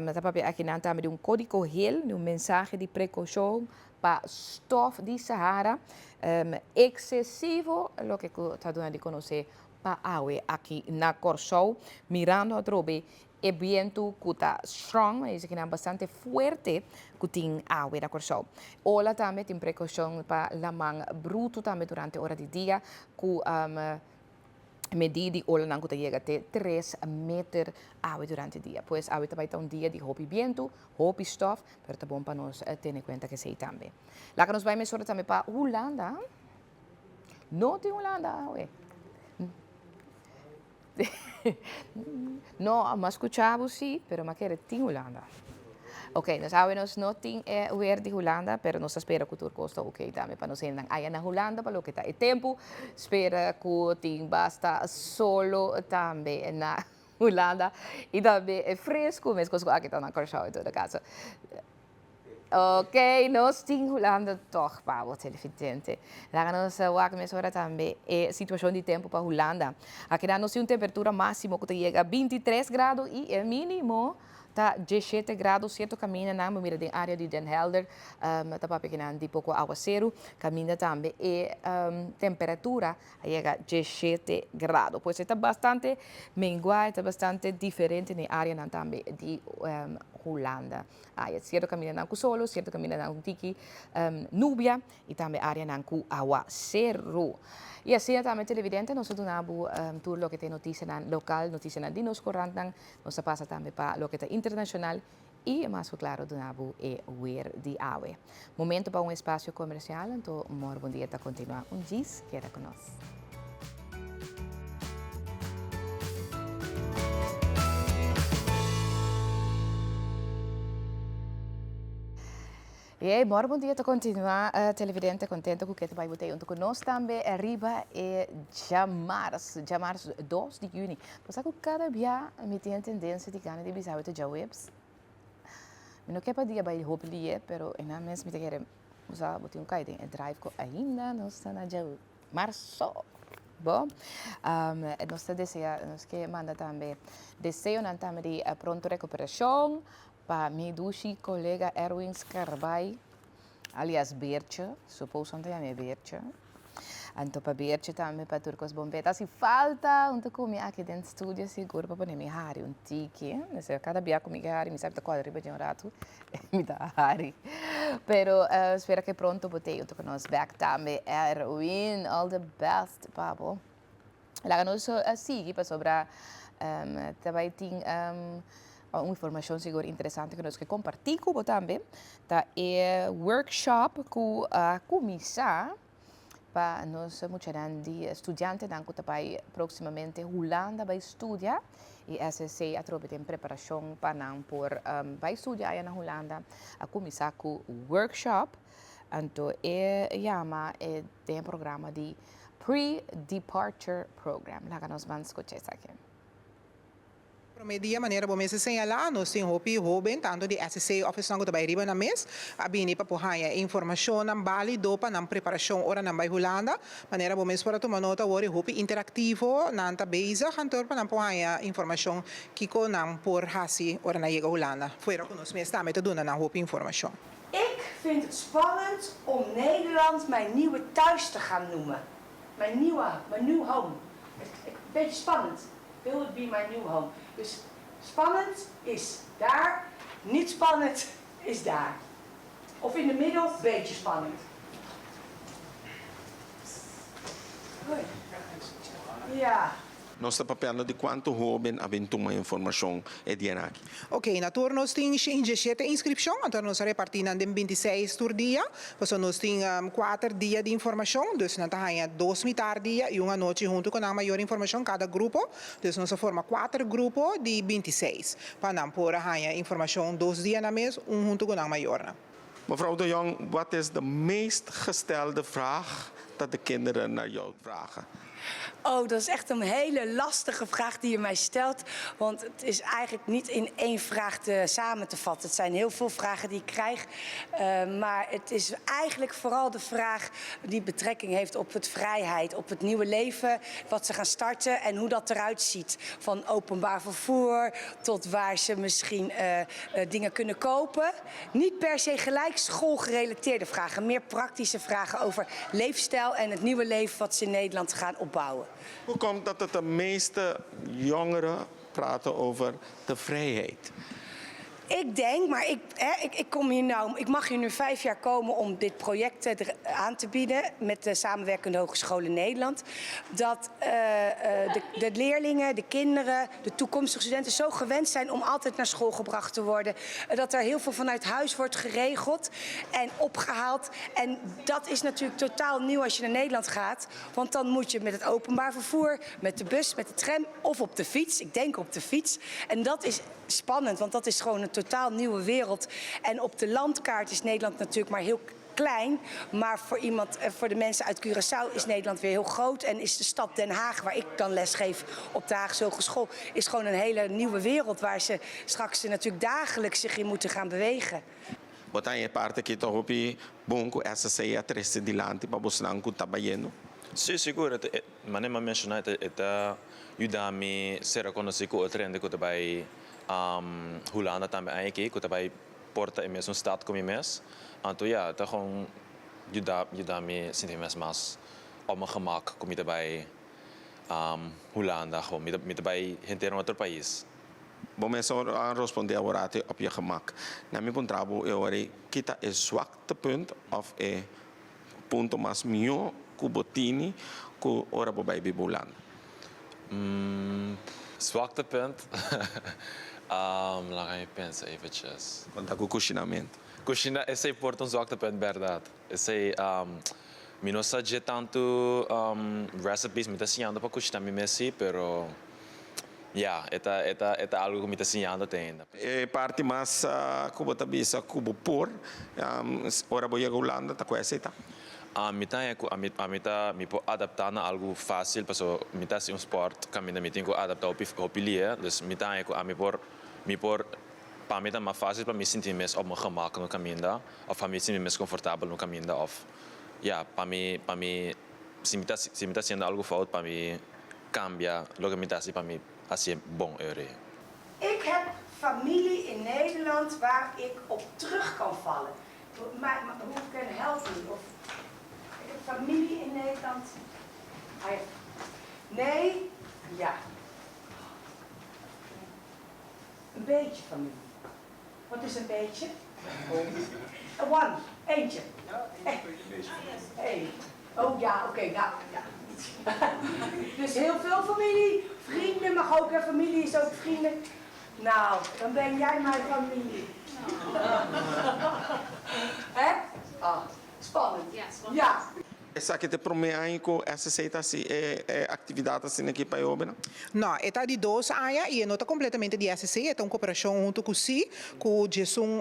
Mas aqui nós temos código gel, mensagem de precaução para stof de Sahara excessivo, lo que está dando de conhecer para água aqui na Corsau, mirando a trobe. E viento que está strong, mas que é bastante forte, que tem água na Corsau. Olha também tem precaução para lamang bruto também durante a hora de dia, que medida de olha não que chega até 3 metros água durante o dia. Pois água também está dia de hopi viento, hopi stof, mas é bom para nós ter em conta que sei também. Lá que nós vamos mesurar também para Holanda. Não tem Holanda, ué. No, mas escuchamos sí, pero más que tem Holanda. Ok, nós sabemos não tem weer de Holanda, pero nós espera que tudo costa ok também para nós irmos aí na Holanda para o que está o tempo. Espera que tem basta solo também na Holanda e também é fresco, mas coisa aqui está na Corsau em toda casa. Ok, nós temos Holanda toch, Pablo, televidente. Lá nós vamos agora também a situação de tempo para Holanda. Aqui nós temos temperatura máxima que chega a 23 graus e o mínimo está 17 graus, certo caminha na área de Den Helder, está para pequena de pouco aguaceiro, caminha também e temperatura chega a 17 graus. Pois está bastante menguado, está bastante diferente na área também de Holanda. Certo caminha na solo, certo caminha na tiki Núbia e também área na aguaceiro. E assim também televidente, nós donamos tudo o que tem notícia local, notícia de nos Courant, nós passa também para o que é internacional e, mais claro, donamos weer de água. Momento para espaço comercial, então, bom dia para continuar dia, queda conosco. E bom dia para continuar, televidente, contente com o que vai botar junto conosco também, arriba é Jamars 2 de junho. Você que cada dia me tem a tendência de ganhar de bisau de jawebs. Eu não quero dia para hope lie, pero na mesma me quero usar botar caide, drive ko ainda não está na jaweb. Março. Bom, nós que manda também desejo também de pronta recuperação. Para meu doce colega Erwin Scarbay, alias Bertje, supostamente é Bertje. Então, para Bertje também, para turcos bombetas, se falta, comer aqui dentro do estúdio, seguro, para poder me hari tique. Cada dia comigo hari, me sabe da qual riba de rato, me dá hari. Pero, espero que pronto botei junto com nós back também, Erwin, all the best, Pablo. Lá nós seguimos para sobre, também tem uma informação seguro interessante que nós que compartilhar com você também, tá workshop com a comissão para nós muitos de estudantes que vai proximamente Holanda vai estudar e essa se atrobe tem preparação para não por vai estudar aí na Holanda a comissão com workshop, então chama tem programa de pre-departure program, lá nós vamos escutar isso aqui. Media maneira bom mesmo señalar nós temos hopi tanto de SSA office nango tabay riba na mes abini pa pohaya informação nam bali do pa nam preparação ora nam bay Holanda maneira bom mesmo para tomar nota wori hopi interativo nanta beza kantor pa nam pohaya informação kiko nam por hasi ora na yega Holanda fuera con ons meesta met te doen na hopi informação. Ik vind het spannend om Nederland mijn nieuwe thuis te gaan noemen. Mijn new home. Een beetje spannend. Will it be my new home? Dus spannend is daar, niet spannend is daar. Of in de middel, een beetje spannend. Goed. Ja. Nós estamos falando de quanto jovem aventou uma informação é de aqui. Ok, na tour nós temos 17 inscrição, então nós repartimos em 26 por dia, então nós temos 4 dias de informação, então nós temos 2 metade dia e uma noite junto com a maior informação cada grupo, então nós formamos 4 grupos de 26, para não pôr a informação 2 dias na mês, junto com a maior. Mevrouw de Jong, wat is de meest gestelde vraag dat de kinderen naar jou vragen? Oh, dat is echt een hele lastige vraag die je mij stelt. Want het is eigenlijk niet in één vraag samen te vatten. Het zijn heel veel vragen die ik krijg. Maar het is eigenlijk vooral de vraag die betrekking heeft op het vrijheid. Op het nieuwe leven, wat ze gaan starten en hoe dat eruit ziet. Van openbaar vervoer tot waar ze misschien dingen kunnen kopen. Niet per se gelijk schoolgerelateerde vragen. Meer praktische vragen over leefstijl en het nieuwe leven wat ze in Nederland gaan opbouwen. Hoe komt dat de meeste jongeren praten over de vrijheid? Ik denk, maar ik mag hier nu 5 jaar komen om dit project aan te bieden met de Samenwerkende Hogescholen Nederland. Dat de leerlingen, de kinderen, de toekomstige studenten zo gewend zijn om altijd naar school gebracht te worden. Dat er heel veel vanuit huis wordt geregeld en opgehaald. En dat is natuurlijk totaal nieuw als je naar Nederland gaat. Want dan moet je met het openbaar vervoer, met de bus, met de tram of op de fiets. Ik denk op de fiets. En dat is spannend, want dat is gewoon een totaal nieuwe wereld. En op de landkaart is Nederland natuurlijk maar heel klein. Maar voor de mensen uit Curaçao is Nederland weer heel groot. En is de stad Den Haag, waar ik dan lesgeef op de Haagse Hogeschool, is gewoon een hele nieuwe wereld waar ze straks natuurlijk dagelijks zich in moeten gaan bewegen. Botar em parte que tô hopi bonco essa seia triste de lante para buscar um tabayeno. Sì, sicuro. Ma ne menzionate eta yudami sera conoscico o trende ko tabay Holanda também aí que tabay porta imes um stad como imes. Anto ja, ta gewoon yudami sinti mes mas op mijn gemak kom je tabay Holanda gewoon met tabay hentero outro país. Bom, mensen aan responder agora op je gemak. Na mijn contrabo eu kita é zwaktepunt of é ponto mais mio kubotini ku ora bo bij Holanda. Zwaktepunt. Laat me pensen eventjes. Want dat cozinamento. Cozinha, esse é porto zwaktepunt, verdade. Esse mi non sa tanto recipes, mi sta insegnando para cozinhar messi, pero ja, eta algo que mi sta insegnando ainda. É parte mais kubo tabisa kubo por. Ora bo chega Holanda, tá conhece tá? Mi può adattare a algo facile, perché mi sta un sport che mi tengo adattare a pilie, dus mi por para mim é mais fácil para me sentir mais op mijn gemak no caminho, of para me sentir mais confortável no caminho, of ja, para mim se me está sendo algo fout, para mim cambia, logo me está assim para mim assim bom euro. Ik heb familie in Nederland waar ik op terug kan vallen. Hoe kan helpen? Of ik heb familie in Nederland. Nee, ja. Een beetje familie. Wat is een beetje? One, eentje. Hey. Oh ja, oké, nou ja. Dus heel veel familie, vrienden mag ook, hè? Familie is ook vrienden. Nou, dan ben jij mijn familie. Hè? Ah, spannend. Ja, spannend. Ja. Essa que te promete com essa seita assim é atividade assim aqui para eu, né? Não, é de 2 anos e não está completamente de SC, é uma cooperação junto com o CI, com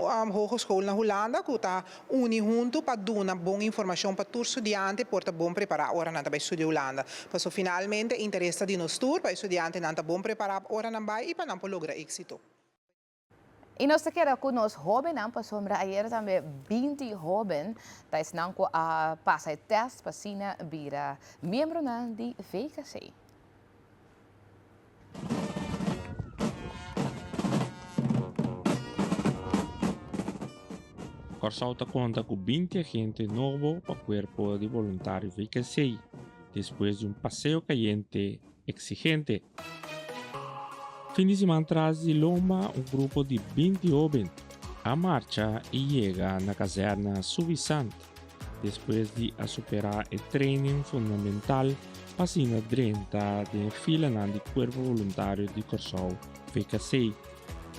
a Hogeschool na Holanda, que está uni junto para dar uma boa informação para todos os estudantes, para estar bom preparado ora na estudar Holanda. Para finalmente interessa de nos tour para estudantes não estar bom preparado ora na bai e para não lograr êxito. E nós queremos que os jovens não passam a ir também 20 jovens, tais não que a passar teste para sina vira membro de VKC. Corsalta conta com 20 agentes novos para o corpo de voluntários VKC, depois de passeio caliente exigente. Fim de semana atrás de Loma, grupo de 20 jovens a marcha e chega na caserna Subissante, depois de superar o treino fundamental Passina 30 de fila de Corpo Voluntário de Corsol, VKC.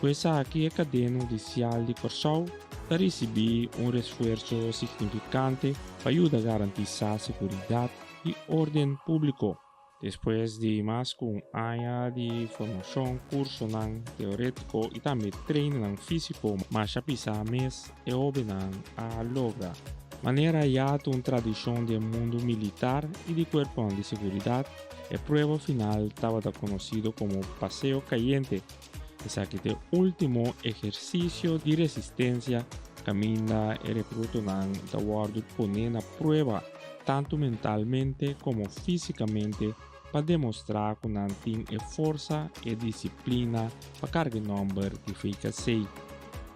Pois aqui a cadeia judicial de Corsol a receber esforço significante para ajudar a garantir a segurança e ordem público. Depois de mais com área de formação, curso teórico e também treino físico, mas a pisar mês é obenan a logra. Maneira já uma tradição do mundo militar e de corpo de segurança, a prova final estava conhecido como Passeio Caliente. Esse aqui é o último exercício de resistência caminha e recruto da guarda poner na prova, tanto mentalmente como fisicamente, para demonstrar que não tem força e disciplina para carregar o número de fica 6.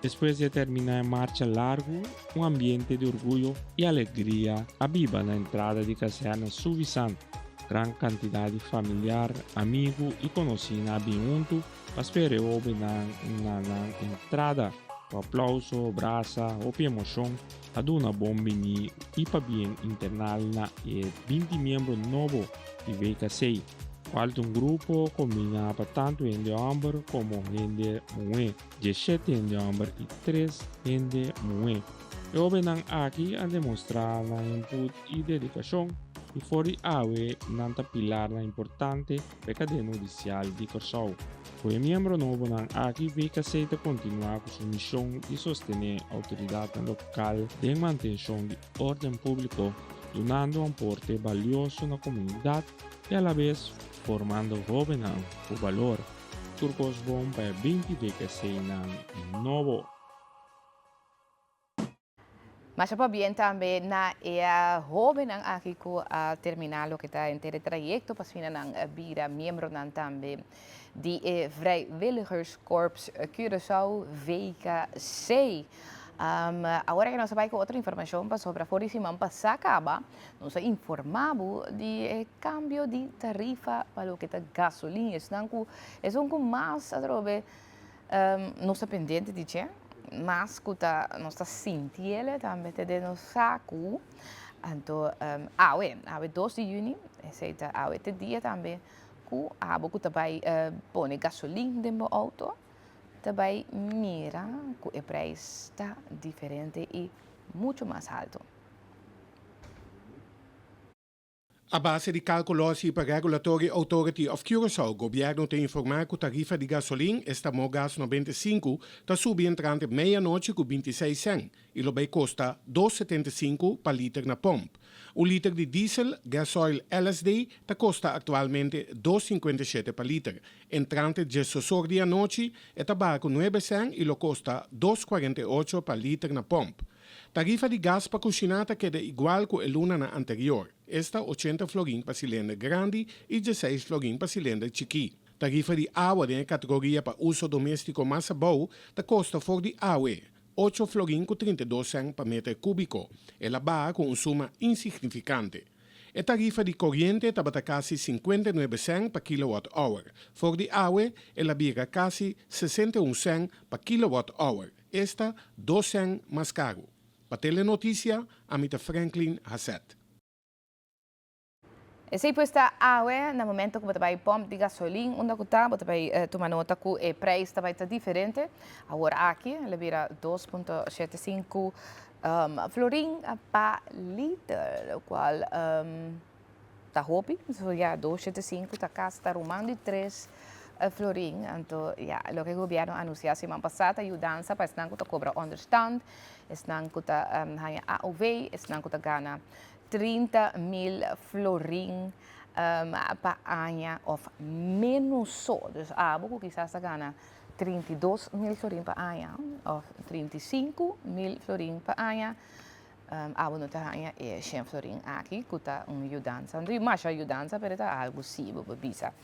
Depois de terminar a marcha larga, um ambiente de orgulho e alegria aviva na entrada de caserna Suvisan. Gran quantidade de familiar, amigo e conhecido bem junto para esperar na entrada. O aplauso, abraça ou emoção a uma bombini e para bem internal na 20 membros novos de VKC. Qual grupo combina para tanto gente homem como gente mulher, 17 gente homem e 3 gente mulher. Eu venho aqui a demonstrar a input e dedicação e fora awe nanta pilar na importante para a cadeia judicial de Corsol. Foi membro novo aqui VKC de continuar com sua missão de sostener a autoridade local de manutenção de ordem público, donando um aporte valioso na comunidade e a la vez formando jovens o valor. Turcos bom para 20 VKC na novo. Mas para bien também na jovem aqui com a terminar o que está em trajecto para fina vira membro também de Vrijwilligerskorps Curaçao VKC. Agora que nós vamos com outra informação sobre a semana passada acaba, nós informamos de cambio de tarifa para o que está gasolina. É um mais a trobe nós pendente de che. Mas que nós está sentindo também de nos saco, então awe 2 de junho, esse awe te dia também que abo que também põe gasolina dentro do auto, também mira que o preço está diferente e muito mais alto. A base de calculatie para Regulatory Authority of Curaçao, o governo tem informado que a tarifa de gasolina está gas 95 está subindo entre meia-noite com 26 cents e lo vai custa 2,75 para litro na pompa. O litro de diesel, gasoil LSD, está custa atualmente 2,57 para litro. Entrante de sosor de noite, é tabaco 9 cents e lo custa 2,48 para litro na pompa. Tarifa de gás para cozinhar queda igual que a luna na anterior. Esta 80 florin para cilindro grande e 16 florin para cilindro chiqui. Tarifa de água de categoria para uso doméstico massa boa, da custa for de água 8 florin com 32 cents para metro cúbico. Ela baixa com uma suma insignificante. A tarifa de corrente estava quase 59 cents para kilowatt-hour. For de água, ela biga quase 61 cents para kilowatt-hour. Esta 2 cents mais caro. Para Telenotícia, Amita Franklin Hasset. Esse está água no momento que você vai pompa de gasolina, onde você vai tomar nota que o preço também está diferente. Agora aqui, ele vira 2,75 florin per liter, o qual está hopi, so já 2,75 está casa está rumando de 3 florin. Então, ja, o que o governo anunciou semana passada, ajudança para estar que cobra understand, estar que ganha AOV, estar que ganha 30.000 florin per ano ou menos só. Dus abo que quizás ganha 32.000 florin per ano ou 35.000 florin per ano. Abo não ganha 100 florin aqui, que está ajudança. Então, mais ajudança para estar algo possível para bisa.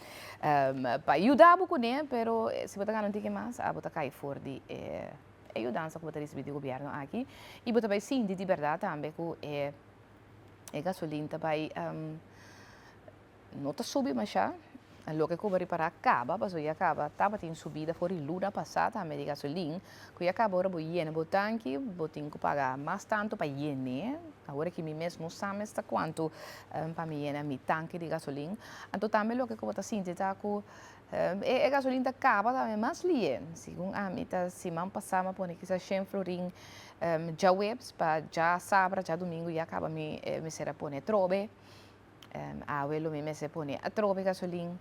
Para ajudar a né, pero se você ganha um pouco mais, abo está cair fora de ajudança que você recebe do governo aqui. E você vai sentir de verdade também que a gasolina também não está subindo mais já. Lo que cobri para acaba, paso ya acaba, estaba tin subida for luna passata a de gasolina, que acaba ora boiene botanque, botin que pagar mais tanto para iene, agora que mi mesmo sabe está quanto para mi iene mi tanque de gasolina, então também lo que eu tá sinto tá com a gasolina acaba também mais lien, segundo a mim tá semana passada por que se chem florin já webs para já sábado, já domingo e acaba me será pone trobe. Abuelo me se pone a trobe gasolina.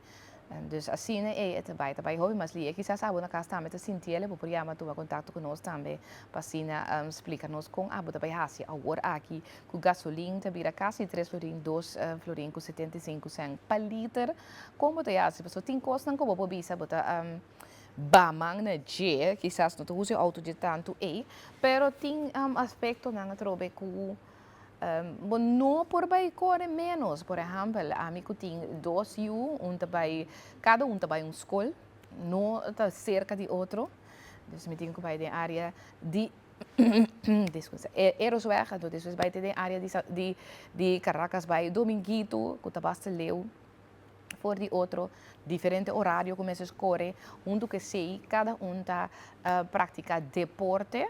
Dus assim é também hobby mas li quizás abo na casa também assim ele por programa tu contato conosco também para assim explicar-nos com abo também assim agora aqui com gasolina também a casa 3 florin 2 florin com 75 cent per liter como te assim pessoa tem costa não como bisa bota bamang na G quizás não tu usa auto de tanto pero tem aspecto na trobe com no por bij corre menos, por exemplo, a mim tem 2 cada trabalha school, no está cerca de outro, dus me tenho que vai de área de desculpa, Erosweg, então después vai de área de Caracas vai Dominguito, que tá basta leu, for de outro, diferente horário começa a correr, que sei, cada tá praticar deporte.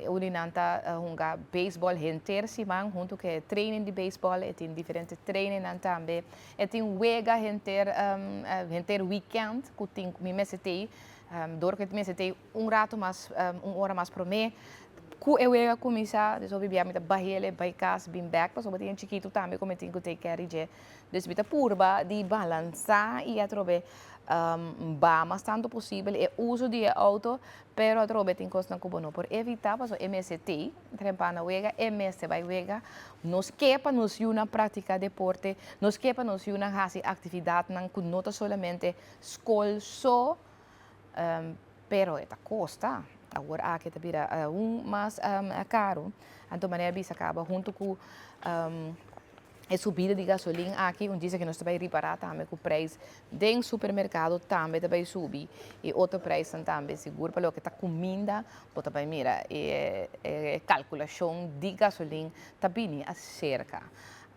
Uninanta hunga baseball henter simang junto que training de baseball tem diferentes training também tem wega henter weekend que tem me mesete dor que me mesete rato mais hora mais por mês ku eu começar dus obibia met bahele by kas bin back pas obati chiquito também como tem que take care de dus bita purba di balança e a trobe ba mas tanto possível e uso de auto pero a trobe tem costa cubono por evitar pas o MST trempana wega MS vai wega nos quepa nos una prática deporte nos quepa nos una hasi atividade não nota solamente school so pero eta costa agora aqui tá vira mais caro então maneira bisa acaba junto com a subida de gasolina aqui diz que nós também reparar também com o preço do supermercado também vai subir e outro preço também seguro para o que está comida bota para mira calculação de gasolina também acerca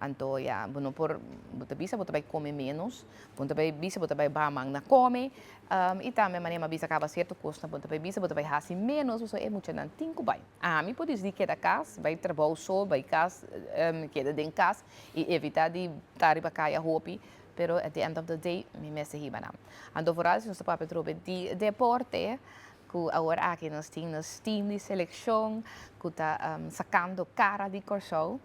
então já bueno por bota bisa bota vai comer menos bota vai bisa bota vai bamang na come e também maneira bisa acaba certo custo bota vai bisa bota vai hasi menos so é muito não tinco vai a mim pode dizer que da casa vai trabalhar só vai casa que da dentro casa e evitar de tarifa caia roupa pero at the end of the day me messe hiba não então por isso nós papel trobe de deporte que agora aqui nós temos team de seleção que está sacando cara de corso.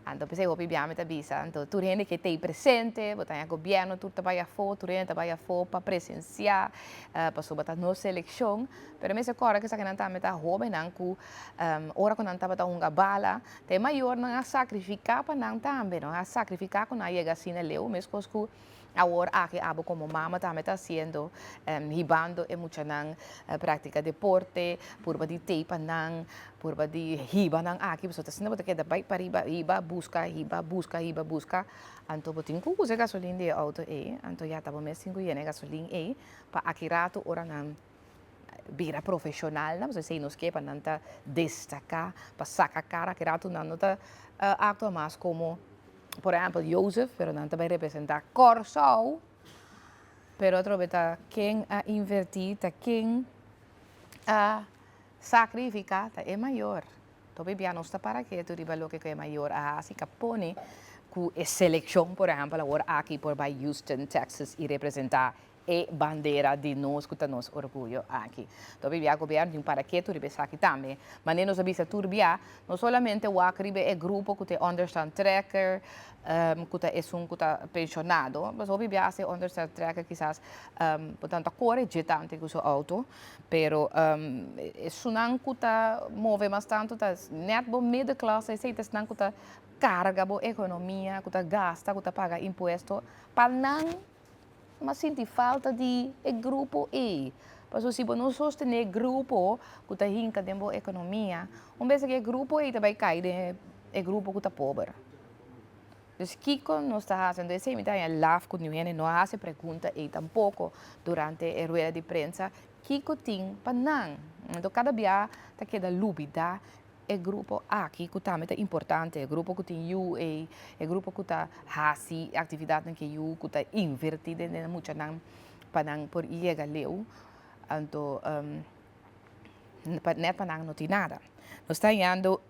Então, pensei, eu viviamo a bisa. Então, tu rende que tem presente, botar o governo, tu trabalha fora, tu rende trabalha fora para presenciar, para botar na seleção. Pero mesmo agora que não está metade jovem, não que hora que não está batendo uma bala, tem maior não a sacrificar para não também, não a sacrificar quando chega assim na leu, mesmo que agora aqui abo como mama também está sendo hibando e muito não prática deporte, por de teipa não por de hiba não aqui pessoa está sendo porque da bike para hiba busca então botin ku usa gasolina de auto então já estava mesmo com iene gasolina para aqui rato ora não vira profissional não sei nos que para não tá destacar para sacar cara que rato não tá actua mais como por exemplo, Joseph, pero não também representa Corso, pero outro beta quem a invertir, tá quem a sacrificar, tá é maior. Então, bem, não está para que tu riba lo que é maior, assim que põe com a seleção, por exemplo, agora aqui por Houston, Texas, e representar e bandeira de nós, que nós orgulho aqui. Então, o governo tem para que tu ribe aqui também. Mas nós avisa turbia, não somente o aqui é grupo que tem understand tracker, que é que está pensionado, mas o bibia se understand tracker quizás, portanto, corrige tanto com o seu auto, pero isso não que está move mais tanto, tá net bom middle class, sei que não que está carga boa economia, que está gasta, que está paga imposto, para não mas senti falta de grupo Porque se não sostener grupo que está hinca dentro da economia, vez que grupo também cai de grupo que está pobre. Então, Kiko não está fazendo isso, me dá em live com ninguém, não faz pergunta e tampouco durante a rueda de prensa. Kiko tem para não. Então, cada dia está queda lúbida é grupo aqui que também é importante, é grupo que tem you, é grupo que tá hasi atividade que you que tá invertida em muito não para não por chegar leu, então net para não tem nada. Nós está indo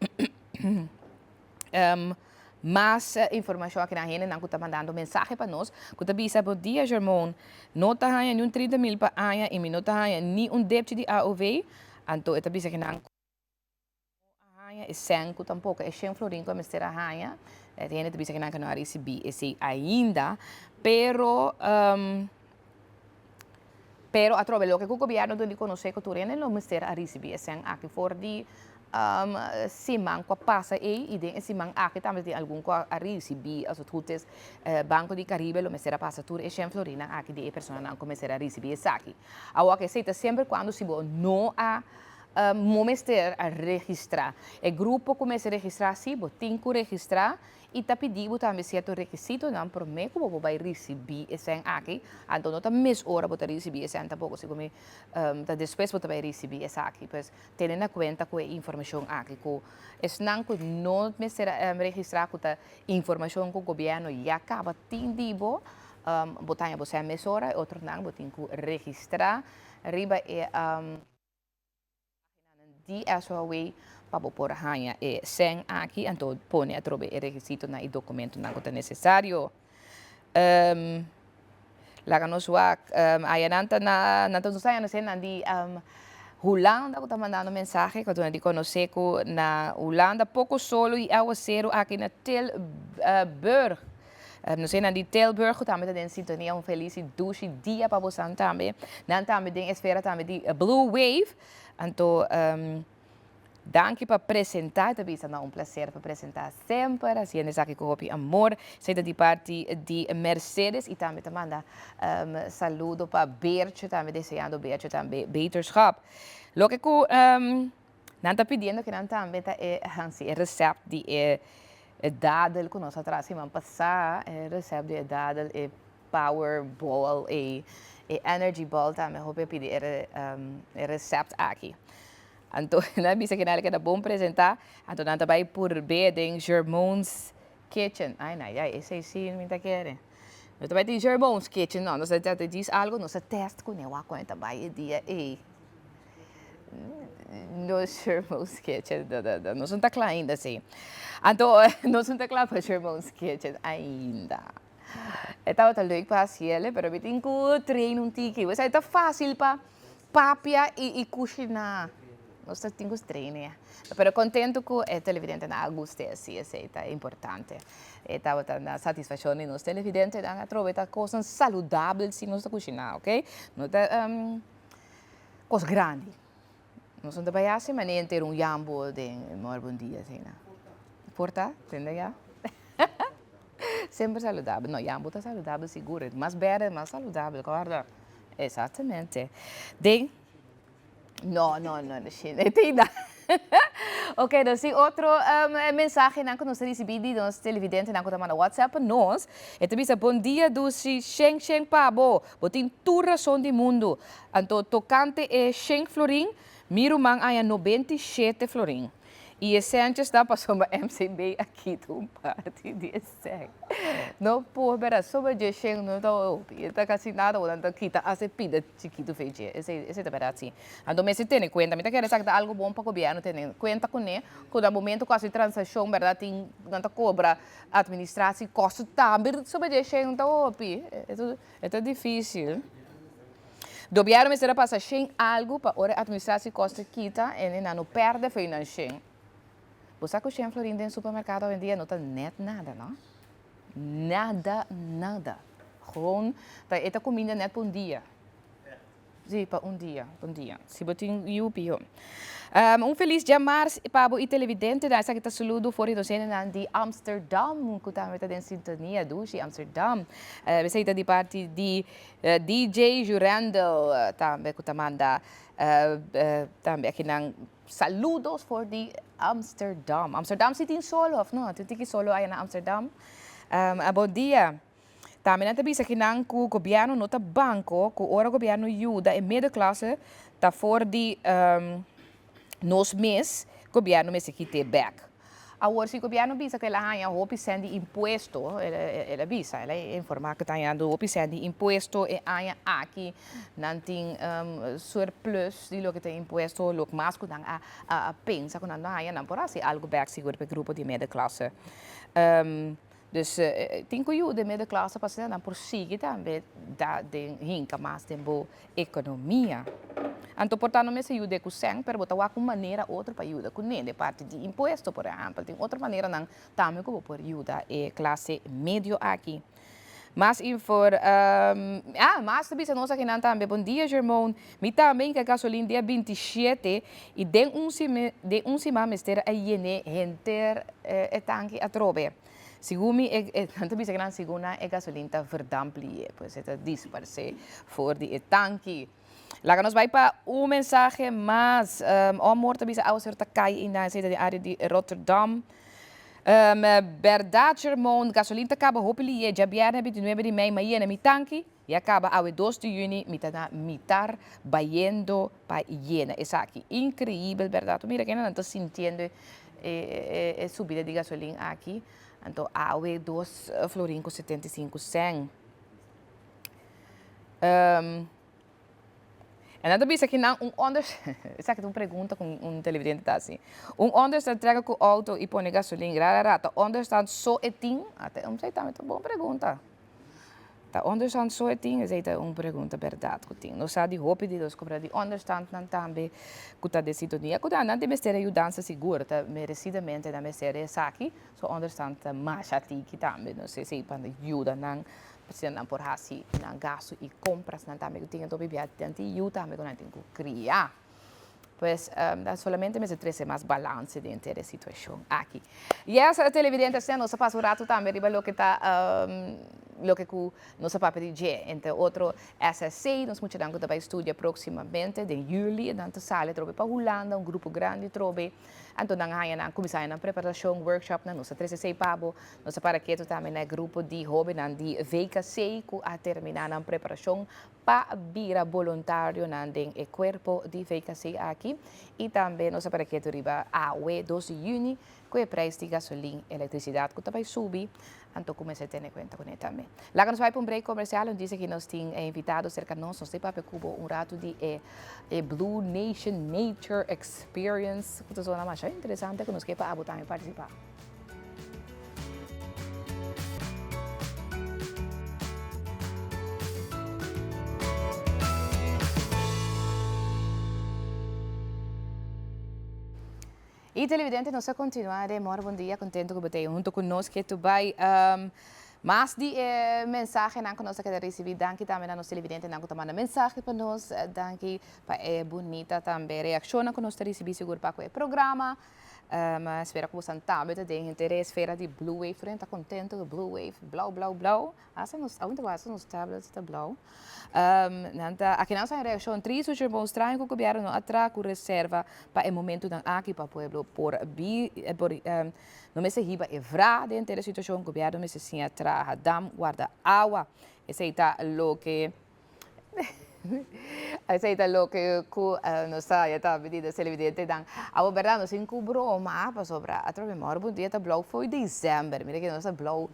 mais informação aqui na gente, não está mandando mensagem para nós, que está dizendo bom dia, Germão, não está ganhando 30.000 para aia e não está ganhando nem débito de AOV, então está dizendo que não é 100 tampouco, é 100 florim como será ganha, a gente está dizendo que não recebi esse ainda, pero a través lo que o governo do conhecer que tu rene não será receber esse aqui for de simang ko passa e den simang aqui também tem algum ko a receber as outras Banco de Caribe lo será passa tur e 100 florina aqui de pessoa não começar a receber esse aqui. Agora que seita sempre quando se bo não a momester a registrar. O grupo começa a registrar se bo tem que registrar e tá pedindo também certo requisito não por mim que vou vai receber esse aqui. Então não tá mês hora para receber esse tampouco se como tá depois para vai receber esse aqui, pois tendo na conta com a informação aqui que es não me será registrar com a informação que o governo já acaba tendo botar em você mês hora outro não botar que registrar riba é di SOA para por hanha e sem aqui então põe a trobe o requisito na documento não que é necessário lá nos wak aí nanta na nós saímos na di Holanda que está mandando mensagem que eu conhecer que na Holanda pouco solo e ao zero aqui na Tilburg. Não sei, na de Tilburg, também tem sintonia, feliz douche dia para você também. Dan também tem esfera também de Blue Wave. Então, danke para apresentar, também é um prazer para apresentar sempre. Assim, é aqui com o amor. Sei de parte de Mercedes e também te manda saludo para Beertje, também desejando Beertje também beterschap. Lo que não está pedindo que não também é receita de dadel que nós atrás semana passada, receita de dadel e Powerball e Energy Ball também vou pedir receita aqui. Então, na bisa que é bom apresentar, então não vai por bem Germão's Kitchen. Ai, esse sim, me tá querendo. Não vai ter Germão's Kitchen, não. Nós diz algo, nós testa com ele, a conta vai dia e no Germão's Kitchen, nós não tá claro ainda assim. Então, nós não tá claro para Germão's Kitchen ainda. Estava tão leuk para ele, mas eu tenho que treinar um tiki. Você tá fácil para papia e cozinhar. Nós temos que treinar. Mas contento com o televidente na gosta assim, é importante. Estava na satisfação de nós televidente, a trocar coisas saudáveis se nós cozinhar, ok? Não tá coisas grandes. Nós não vai assim, mas nem ter jambo de um bom dia, assim, né? Porta, entende já? Sempre saudável. Não, jambo está saudável, seguro. Mais verde, mais saudável, guarda. Exatamente. Não, tem nada. Ok, então sim, outro mensagem que nós recebemos de nós televidentes na conta no WhatsApp nós. Então diz bom dia do Sheng Pabo, botin tu razão do mundo. Então tocante é Sheng florin, miro man aya 97 florin. E esse antes da passou uma MCB aqui do parte de esse. Não por ver sobre de Sheng não tô, está quase nada ou não quita a pida chiquito feito. Esse é verdade sim. Então me se tem conta, me tá querendo saber algo bom para o governo ter conta com ele, quando o momento quase transação, verdade, tem tanta cobra administração, custo também sobre de Sheng não opi. É difícil. Do governo me será passar Sheng algo para a administração custa quita e não perde foi na Sheng. Você que o florin no supermercado hoje em dia não está net nada, não? Nada. Gewoon, está comida net por dia. Sim, para um dia. Se você tem UPO. Feliz dia mais para o televidente, da essa que saludo fora do cena de Amsterdam, que está em sintonia do Amsterdam. Você está de parte de DJ Jurandel, também que manda também aqui na saludos for de Amsterdam. Amsterdam City solo, não? Tem que solo aí na Amsterdam. Bom dia. Também não bisa que não o governo não está banco, que o governo ajuda a meia classe está for de nos mês governo me se quite back. Agora, se o governo visa que ela ganha hopi sendo imposto, ela visa, ela informa que está ganhando hopi sendo imposto e ganha aqui, não tem surplus de lo que tem imposto, lo que mais que a pensa que não ganha, não por assim, algo back seguro para o grupo de middenklasse. Dus tem que o de middenklasse para ser não por seguir também da de hinca mais tempo economia. Então, portanto, me se ajuda com sem, pero botar uma maneira outra para ajudar com nem de parte de imposto, por exemplo, tem outra maneira não também que por ajudar a classe médio aqui. Mas mas também se nós aqui não também bom dia, Germão, me também que a gasolina dia 27 e de um cima mistério a yene enter e tanque a trobe. Segundo me, tanto bisa que segunda a gasolina está verdamplie, pues está disperse voor die tanque. Laat ons bij pa een mensagem mais. Morgen bisa ausser takai in de área de Rotterdam. Berdachermon gasolina acaba hopelijk já vier heb je 9 de mei maar je mi tanki. E acaba ao 2 de junho mitar bayendo pa llena. Es aqui increíble, verdade? Mira que não estou sentindo subida de gasolina aqui. Então, ao 2 florin com 75 cent. En dan heb je nou ik zeg het een pergunta com televidente tá assim. Onderstand traga com auto e põe gasolina, rata. Onderstand só é tim, até sei também tá boa pergunta. Tá onderstand só é tim, é uma pergunta verdade que tem. Não sabe de roupa de dos comprar de onderstand não também que tá decidido dia. Que não tem mestre ajudança segura, tá merecidamente na mestre aqui, só onderstand mais atiki também, não sei se para ajuda não. Precisa não por assim, não gasto e compras, não também que tenho que beber tanto e eu também não tenho que criar. Pues solamente me se trece mais balance dentro da situação aqui. E essa televidente assim, nossa passa o rato também riba lo que está lo que nossa papel de dia, entre outro SSC, nós muito dango também estudia proximamente em julho, então sale trobe para Holanda, grupo grande trobe. Então nang haya na começar na preparação workshop na nossa 13 pabo, nossa para que também na grupo de hobby na de VKC que a terminar na preparação para vir voluntário na den e corpo de VKC aqui e também nossa para que riba a 2 de junho com o preço de gasolina e eletricidade que também subir. Então, comece a ter em conta com ele também. Lá nos vai para um break comercial, onde diz que nós temos invitado cerca de nós, tem para Cuba rato de Blue Nation Nature Experience, que é uma mais interessante que nos quer para também participar. E televidente, nós vamos continuar, bom dia, contente que você junto conosco, que tu vai mais de mensagem que nós queremos receber, danke também a nossa televidente, que também mensagem para nós, danke para bonita também reação que nós recebemos seguro para o programa. Mas espero que você também tenha interesse esfera de Blue Wave, frente está contente com Blue Wave, blau. Essa nos tablets está blau. Aqui nós temos reação triste, os irmãos traem que o governo atrás com reserva para o momento da aqui para o povo por não me se riba evra dentro da situação, o governo me se sim atrás, dam guarda água, esse está lo que aceita lo que não sai tá medida televidente dan a verdade não se encobrou mapa sobre a trovemor bom dia tá blau foi dezembro mira que nossa blau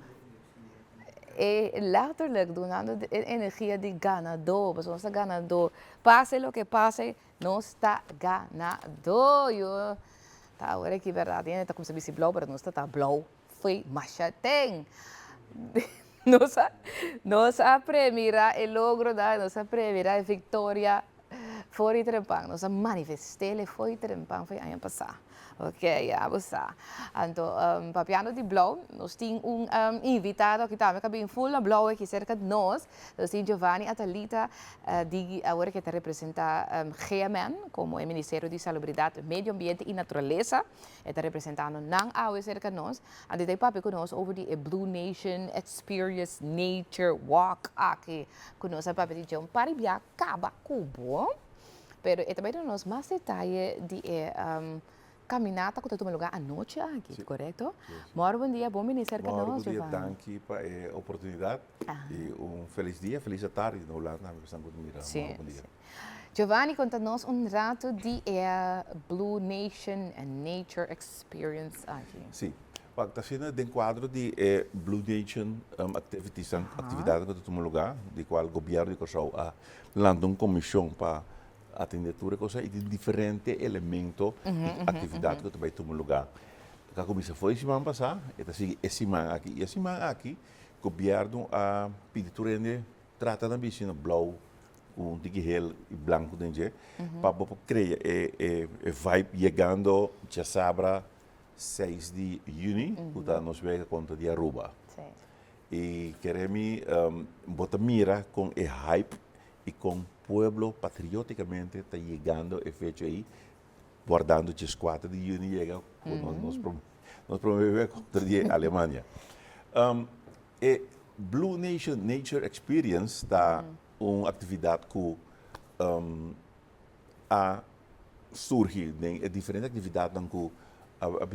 e letterlijk donando energia de ganador mas nossa ganador passe lo que passe nós está ganador yo tá agora que verdade tá como se visse blau mas nós tá blau foi machateng. Nossa premira o logro da nossa premira a vitória foi trempang, nossa manifestele foi trempang foi ano passado. Ok, já você. Então, papiano de Blau, nós temos invitado que também cabe full na Blau aqui cerca de nós. Nós temos Giovanni Atalita, que agora que representa GMN, como o Ministério de Salubridade, Medio Ambiente e Natureza, está representando não ao cerca de nós. E tem papi conosco over the Blue Nation Experience Nature Walk aqui conosco papi de John Paribia Caba Cubo. Pero também nós mais detalhe de caminata que está lugar à noite aqui, sí, correto? Sí, sí. Bom dia, bom ministério que nós. Bom dia, danke para a oportunidade e feliz dia, feliz tarde na Holanda, estamos mirando. Bom dia. Giovanni, conta-nos rato de Blue Nation and Nature Experience aqui. Sim. Pag tasina den quadro de Blue Nation atividade que tu lugar, de qual o governo de Kosovo a lançou uma comissão para atender tudo coisa e de diferentes elementos de atividade que tu vai tomar lugar. A comissão foi semana passada, e tá sigue esse semana aqui. E esse semana aqui, o governo a pedir turende trata da piscina blue com tigre e branco dentro, para criar vibe chegando já sabra 6 de junho, que nós vamos conta de Aruba. Certo. E queremos botar mira com o hype e com o pueblo patrioticamente está chegando e feito aí, guardando os 4 de junho chega nós promovemos contra a Alemanha. E Blue Nation Nature Experience está uma atividade que a surge, é diferente atividade que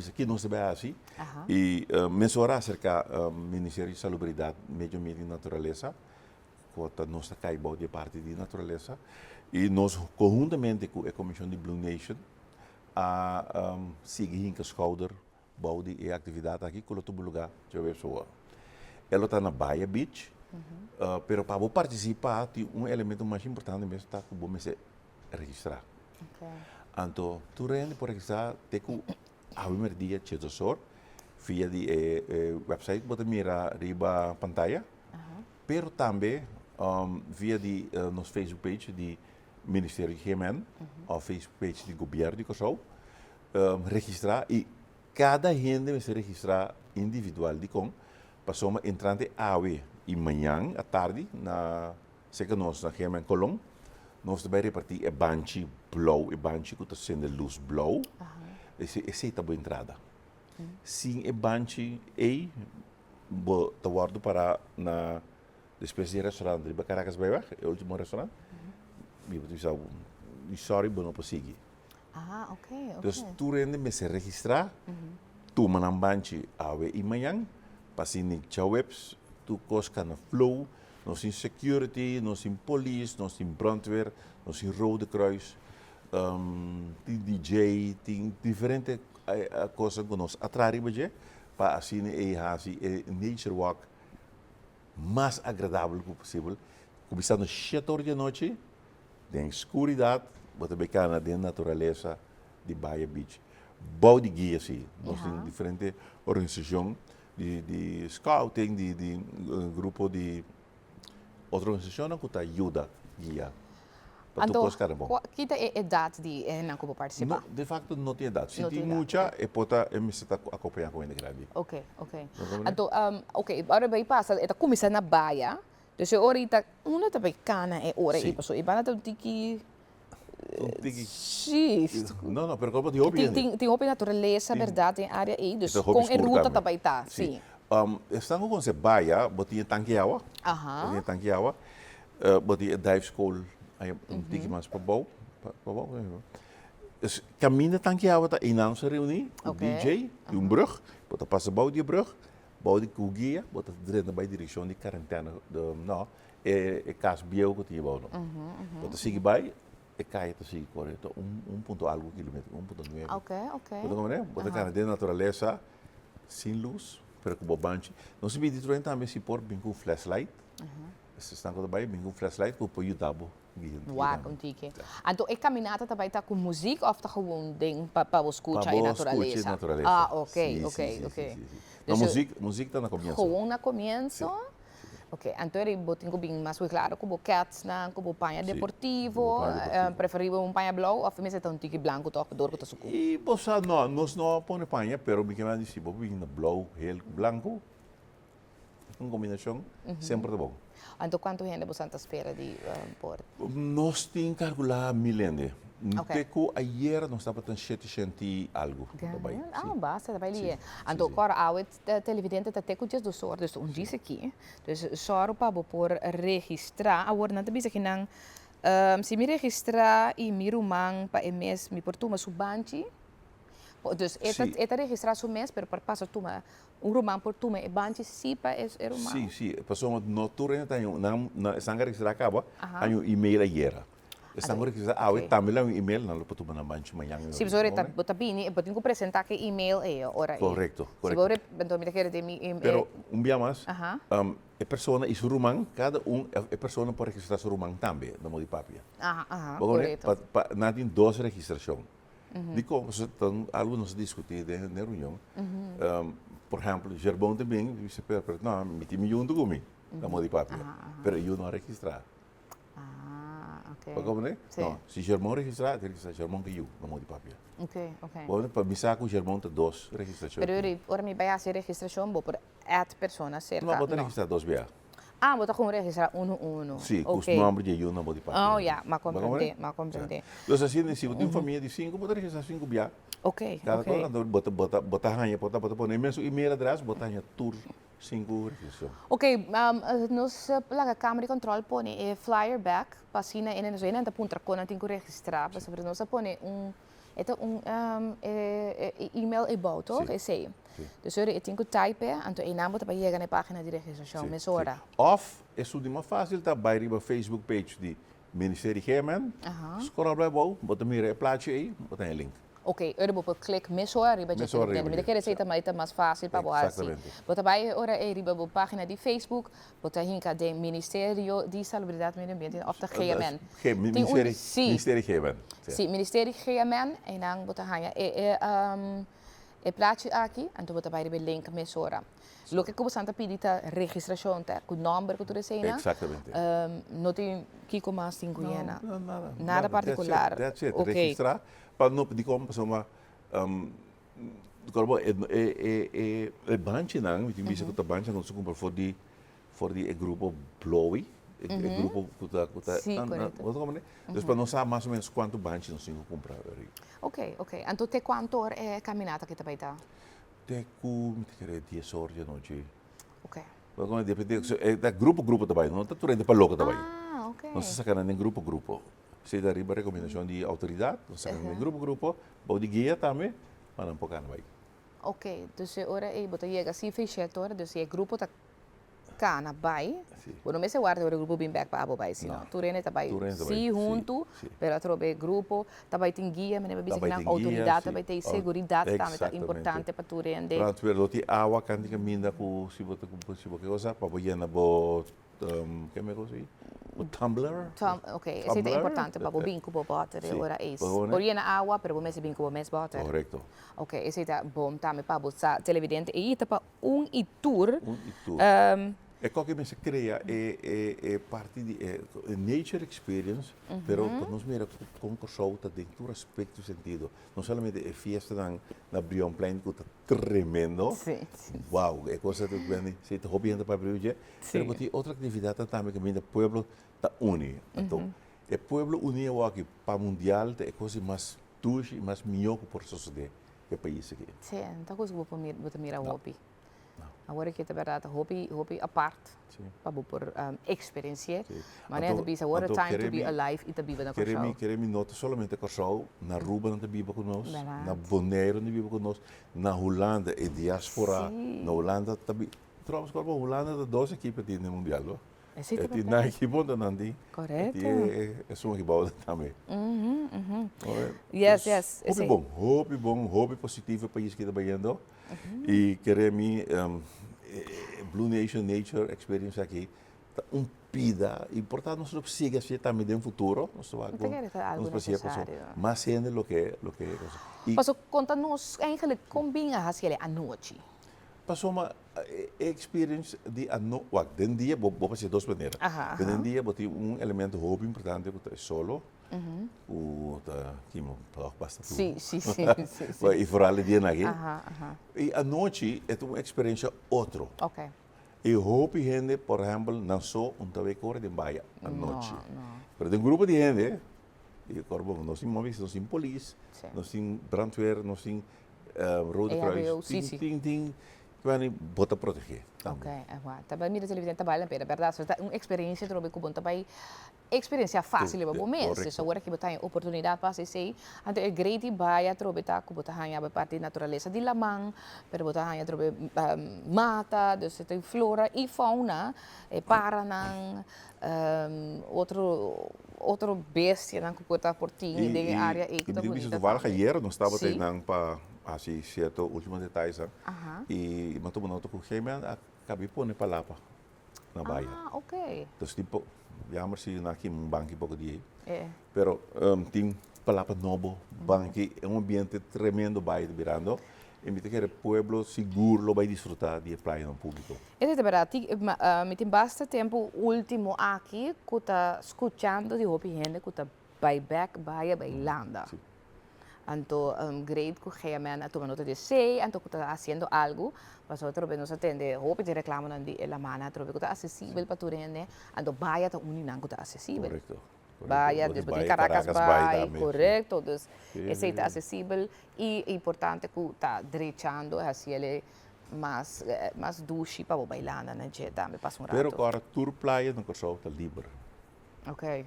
aqui não se vê assim. E mensurar acerca do Ministério de Salubridade, Meio Ambiente e Natureza, que nós caímos de parte de natureza, e nós, conjuntamente com a Comissão de Blue Nation, a seguir em schouder, bouw die atividade aqui, que todo lugar, já vê só. Ela está na Baia Beach, pero para participar, tem elemento mais importante mesmo, está que você registrar. Então, tu rende por registrar, tem que a primeiro dia Chedosor, via de website, você mira riba pantalla, pero também via de nosso Facebook page de Ministério de Gemen, ou Facebook page de Governo de Kosovo, registrar e cada gente vai se registrar individual de com, passamos entrante AWE e manhã, à tarde, na seca nós na Gemen Colom, nós também repartir a banchi blauw, a banchi que está sendo luz blauw, esse é a boa entrada. Sim, a banchi é tá guardo para na espécie de restaurante, de Caracas Baywag, é o último restaurante. Sorry, não posso seguir. Ok. Dus tu rende me se registrar, tu manam banchi awe e manhã, pasini webs, tu koska na flow, nós in security, nós in police, nós in brandweer, nós in Rode Kruis, tem DJ, tem diferentes coisas que nós atraímos para assim nature walk mais agradável possível, começando às 7 horas da noite, tem escuridade, você vai na natureza de Baia Beach. Bouw de guia, sim. Nós temos diferentes organizações de scouting, de grupo de outra organização que ajuda guia. Para tu buscar bom. Que é a idade de não como participar? De facto, não tem idade. Se tem muita, é pode acompanhar com ele grande. Ok. Então, agora vai passar, é começar na Baia. Dus ahorita, una também cana é hora e passou. E para tu tiki sim. Não, pero como de hobby. Tem hobby natureza, verdade, em área aí. Dus com a ruta também tá, sim. Estamos com essa baia, botinha tanque água. Botinha tanque água. Botinha dive school, aí tiki mais para bom. Dus caminha tanque água tá inaan se reunir, o DJ, e brug, bota passa bouw die brug. Bouw de guia, bota dentro da direção de quarentena, não, é caso bio que tinha bouw. Bota sigue by, é cai to sigue correto, 1.algo quilômetro, 1.9. Ok. Bota como é? Bota cara de natureza, sem luz, pero com bobante. Não se pede também se pôr bem com flashlight. Se está com bem com flashlight, com pôr dabo. Wauw, um tiki. Então, é caminhada também tá com música ou tá gewoon ding para os escutar a natureza? Ok. A música está na começo. Gewoon na começo? Ok, então ele botou bem mais claro, como cats, como panha deportivo, preferível panha blau ou mesmo um tique branco, toque dor que tá suco. E bossa não, nós não põe panha, pero me queima disse, bobo na blau, heel, branco, uma combinação sempre é bom. Então, quanto gente você espera de por? Nós temos calcular 1000 ende. Teco ayer nós estava tão 700 algo. Basta, tá ali. Então, agora a televidente tá teco dias do sor, dus diz aqui, dus sor para por registrar, agora não também aqui não, se me registrar e me rumang para mês me portuma subanchi. Dus eta registrar su mês, pero para passar tuma rumang por tuma e banchi sipa é rumang. Sim, passou no turno tem na sanga registrar acaba, tem email ayer. Estão registrados. Ah, Ok. também lá um e-mail, não lo puto manamban manhã. Sim, sorry, botapini, botin ko presenta que e-mail ora. Correcto, Se correcto. bore, bento mira que mi Pero um dia mais, Ajá. a pessoa is rumang, cada a pessoa pode registrar seu rumang também, na mão de papia. Ajá, Porque correto. natin dos registração. De como alguns discutir na reunião, por exemplo, Gerbão também, disse não, me tem junto comigo, na mão de papia. Pero eu não registrar. Ah, ok. Como né? Sim. Não, se Gerbão registrar, tem que registrar Gerbão que eu, na mão de papia. Ok, ok. Bom, para me saco Gerbão tem dos registrações. Pero ora mi vai fazer registração bo por at persona cerca. Não, pode registrar dos BA. Ah, bota como registrar uno. Sim, com os Ok. nomes de eu na mão de papia. Oh, yeah, ma comprende, ma comprende. Então, assim, se você tem família de 5, pode registrar 5 BA. Ok, Cada ok. coisa, bota ranha, bota poner mesmo e-mail address, bota ranha tour 5 registração. Ok, nos plaga câmara de controle põe flyer back, passina en nos venen da punta com não tem que registrar, mas para nós põe e-mail about, toch? Sim. Dus eu tenho que type, então e naam para chegar na página de registração, mas ora. Of é tudo mais fácil, tá? Vai riba Facebook page de Ministério Gemen, scroll bij boven, bota meer plaatje aí, bota een link. Ok, eu vou clicar mesora riba de Mesora entende, riba, me quer receita mais fácil para você. Exatamente. Bota vai ora riba a página de Facebook, bota hinka de Ministério de Salubridade Meio Ambiente of the GMN. Ministério Gemen. Sim, Ministério GMN en dan bota hanha e plaatje aqui, então bota vai riba link mesora. Lo que como santa pedita registração tá, com número que tu recena. Exatamente. Não tem que mais 5 iena. Nada. Nada particular. That's it. Ok. Registrar, para não pedir como pessoa, é banche não, tem visto que o banche não se compra for die grupo Blowy, grupo que Sim, correto. Dus para não saber mais ou menos quanto banche não se comprar. Ok, ok. Então, te quanto hora é caminhada que te vai dar? Teku, me 10 horas de noite. Ok. Como depende, é grupo também, não está tudo para louco também. Ah, ok. Nós sacamos em grupo. Se dá riba recomendação de autoridade, nós sacamos em grupo, bom de guia também, mas não pouco vai. Ok, dus ora e bota chega assim fechado, dus é grupo tá cana vai. Bueno, me se guarda o grupo bem back para abo vai, se não. Tu rene tá vai. Se junto, pero trobe grupo, tá vai tem guia, mas não bisa que na autoridade, tá vai ter seguridade também tá importante para tu rende. Pronto, pero ti água canti caminda com se você que coisa, para boiar na bo que me coisa o tumbler. Ok, isso é importante para o binco para water, ora é isso. Boiar na água, pero me se binco para mes water. Correto. Ok, isso é bom também para botar televidente e tá para e tour. É qualquer coisa que cria é parte de nature experience, pero nós mira com o show tá dentro do aspecto sentido. Não somente é festa na Brion Plain que tá tremendo. Sim. Uau, é coisa que vem se tá hobby para Brion, pero tem outra atividade também que o pueblo tá uni. Então, é pueblo unido aqui para mundial é coisa mais tuxe, mais melhor que por suceder que país aqui. Sim, então coisa que vou mirar hobby. Agora que é verdade, hobby aparte, para por experiência, mas não é bisa agora time to be alive e também na coisa. Queremos nota somente coisa na Aruba não vive conosco, na Bonaire não vive conosco, na Holanda é diáspora, na Holanda também. Trouxe que a Holanda é 12 equipes no mundial, não? É na equipe onde não tem. Correto. É só uma equipe também. Yes. Hobby bom, hobby positivo para isso que está trabalhando. E queremos Blue Nation Nature Experience aqui, pida importante nós siga assim também no futuro, nós vamos fazer mais cena do que Mas conta-nos eigenlijk combina hasil à noite. Passou uma experience de den dia vou fazer duas maneiras. Den dia vou ter elemento hobby importante que é solo. O da Kimo basta tudo. Sim. E vooral dia na E a noite é uma experiência outro. Ok. E hobby gente, por exemplo, não só também corre de baia à noite. Mas tem grupo de gente, e corpo nós temos móveis, nós temos polícia, nós temos brandweer, nós temos Rode Kruis, tem que bota proteger. Ok, também mira televisão trabalha pera, verdade? Uma experiência trobe com bom também experiência fácil para o mês. So agora que botar oportunidade para se ante é great baia trobe tá com botar hanya a parte natureza de lamang, pero botar hanya trobe mata, dus tem flora e fauna e para nang outro bestia na kukuta portinho de área e que tá me bonita. toevallig ayer, nós estava Sim. treinando para assim certo últimos detalhes, e mas tomou nota com o Gêmea, acabei pôr para lá na baia. Ah, ok. Então tipo, jammer se aqui banco pouco dia, É. pero tem palapa novo, banco é ambiente tremendo baia de virando. E me quer pueblo seguro lo vai desfrutar de praia no público. É verdade, me tem bastante tempo último aqui que está escutando de hopi gente que está back bailando. Sim. Então, great que realmente a tomar nota de sei, então que está fazendo algo, mas outro bem nos atende, hopi de reclamo na la mana, trobe que está acessível para tu rende, então baia está unindo que está acessível. Correcto. Baia, depois de Caracas Bay, correto, então esse está acessível e é importante que está direchando assim ele mais duche para bailar na jeta, me passa Pero rato. agora tour praia no Corsol está livre. Ok.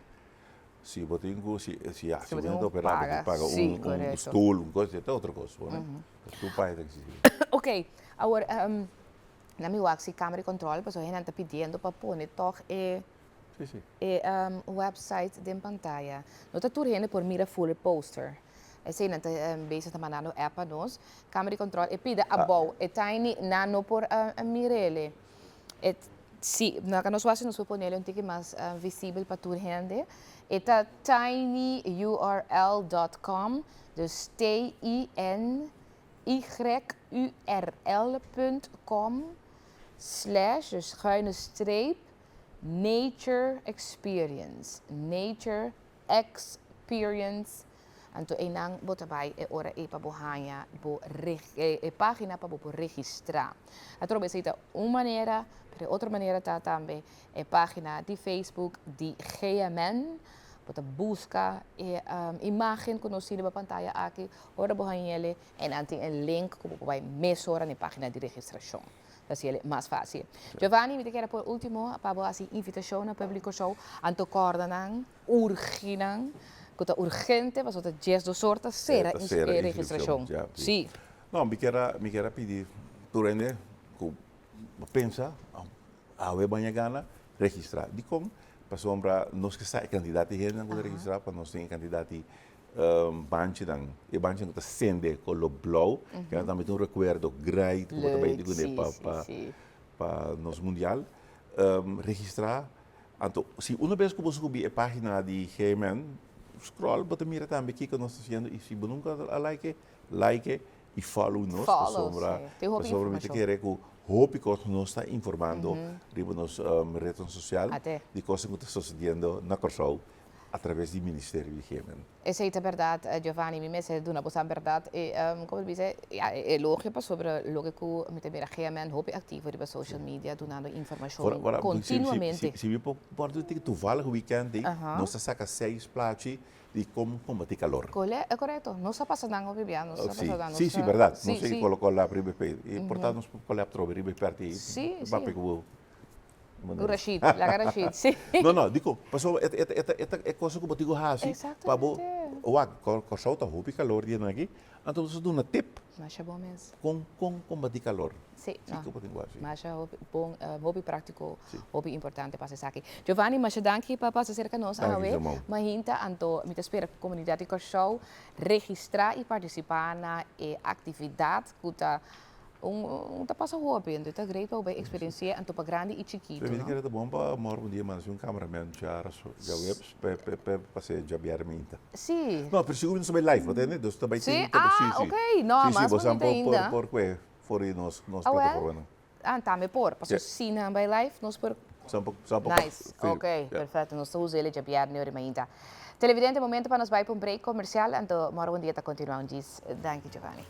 Se você tem se você você não não paga, paga sim, um correto. stool, coisa, é outra coisa, né? Tour praia tem que ser. Ok, agora na minha waxi câmera de controle, pessoal ainda está pedindo para pôr toch Sim. website de pantalla. Não está tudo por mira full poster. Esse ainda está bezig te mandando app a nós. Câmera de controle, e pide a bow, e tiny nano por mirele. Sim, na que nós fazemos nós põe ele um pouco mais visível para toda gente. Está tinyurl.com, dus tinyurl.com / dus schuine streep Nature Experience. Nature Experience. Anto enang botabay e ora e pabuhanya bo e página para bo registrar. Atro besita uma maneira, pero outra maneira tá também é página de Facebook de GMN. Bota busca e imagem conhecida na pantalla aqui, ora bohanyele en anti een link como vai mesora na página de registração. Dat is mais fácil. Giovanni, me quero por último para a invitação na público show anto coordenan urginan que é urgente, mas outra 10 sortas será registração. Sim. Não, me quero pedir turende que pensa a we banha gana registrar. De como passou para nós que sai candidato e não pode registrar para nós tem candidato banchi dan e banchi que sende com o blow que é também um recuerdo great que também digo para nos mundial registrar então se uma vez que você subir a página de GMN scroll bota mira também que nós estamos fazendo e se nunca like e follow nós para me querer que hope que nós está informando riba nos redes sociais de coisas que estão sucedendo na Corsol através do Ministério de Higiene. Essa é a verdade, Giovanni, me disse de uma boa verdade e como disse, é lógico sobre o que me tem a Higiene hope ativo de social media dando informação continuamente. Se me pode ter toevallig weekend, nós saca 6 plaatjes de como combater calor. É correto, não está passando viviano, não está passando. Sim, verdade. Não sei colocar lá para IBP. É importante nós colocar para o IBP aí. Sim. O Rashid, la Rashid, sim. Não, digo, passou é coisa que eu digo assim, para o Corsol tá roupa calor dia aqui, então você dá uma tip. Mas é bom mesmo. Com combater calor. Sim, mas é bom, hobby prático, hobby importante para essa aqui. Giovanni, mas danke para passar cerca nós a ver, mas ainda anto me espera a comunidade Corsol registrar e participar na atividade que tá passa hobby, então tá great para experiência anto para grande e chiquito. Eu queria dar bom para morrer dia mas cameraman já webs para ser já minta. Sim. Não, pero seguro não sobre live, entende? Dus também tem ok. Não, mas você ainda. Por que for nós plataforma. Também por, passou sim na by live, nós por. Nice. Ok, perfeito. Nós usamos ele já bierno ainda. Televidente momento para nós vai para break comercial, então morrer dia tá continuando diz. Danke Giovanni.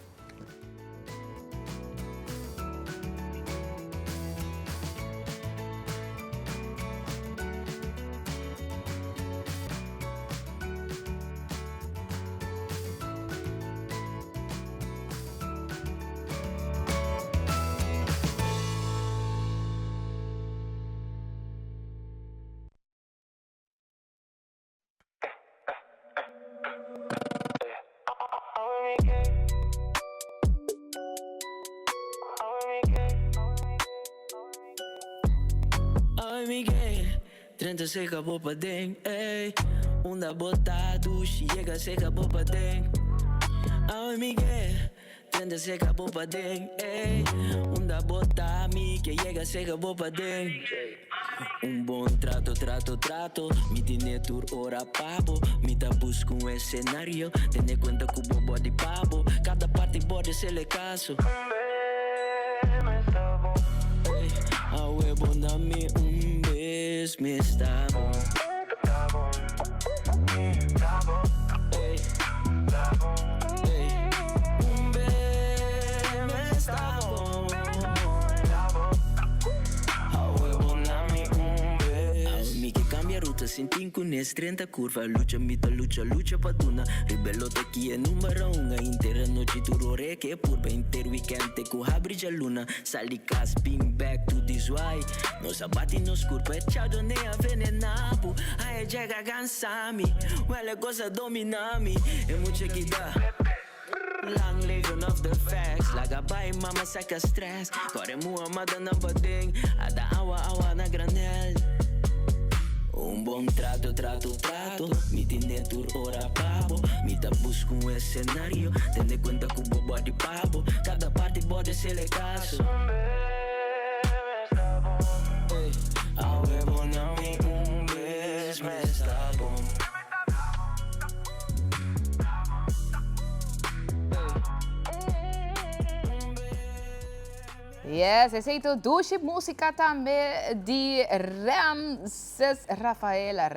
Tenta seca bopa deng, ey. Unda botado, chega seca bopa deng. Ai Miguel, tenta seca bopa deng, ey. Unda bota mi que llega seca bopa deng. Bom trato, mi tiene tur ora pabo, mi ta busco escenario, tiene cuenta cubo body pabo, cada parte body se le caso. Ey, a huevo dame bes, me está bom. Ey, bes, me está bom. Mi que cambia ruta sin tinco nes 30 curva lucha mita lucha patuna rebelota aqui é número 1 a inteira noite turore que por bem inteiro weekend te com abre luna sali cas beam back to this why nos abate nos curva é chado nem a venenabo ai chega cansami well cosa dominami é muito que dá. Long legend of the facts Laga bai mama saca stress Kore mua mada na badeng Ada awa na granel bom trato Mi tiene tur ora pabo Mi ta busco escenario Tende cuenta cubo body pabo Cada parte body se le caso Ey, a huevo na mi bes me está bom. Yes, esse é o duche música também de Ramses Rafaela.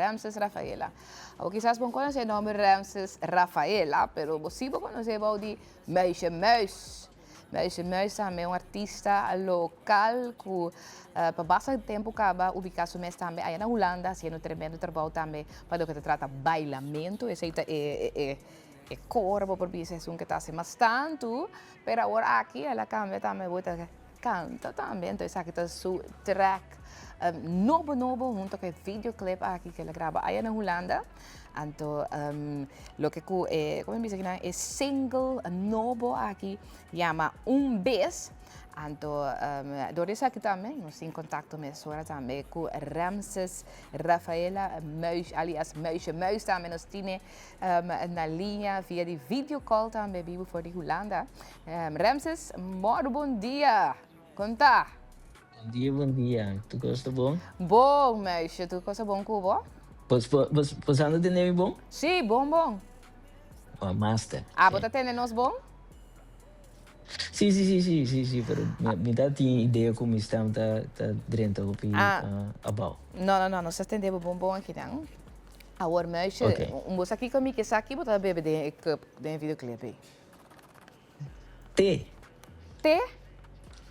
Ou quizás não conhece o nome Ramses Rafaela, pero possível conhecer o de Muisje Muis. Muisje Muis também é um artista local que para bastante tempo acaba ubicado mesmo também aí na Holanda, fazendo tremendo trabalho também para o que se trata bailamento. Esse é corpo por isso é um que está se mais tanto, pero agora aqui ela cambia também canta também, então esse aqui está su track novo junto com o videoclip aqui que ela grava aí na Holanda. Então, lo que como diz aqui, é single novo aqui, chama Bes. Então, door isso aqui também, nós em contato mesmo também com Ramses Rafaela Muis, alias Muisje Muis também nós temos na linha via de videocall também vivo voor de Holanda. Ramses, bom dia. Conta. Bom dia. Tu gosta bom? Bom, Muisje, tu gosta bom Cubo? Você anda de neve bom? Sim, bom. Oh, master. Você tem nós bom? Sim, pero me dá ideia como está dentro do abau. Não, nós atendemos bom aqui, não? Agora, Muisje, você aqui comigo, que aqui, você bebe de videoclipe? Té?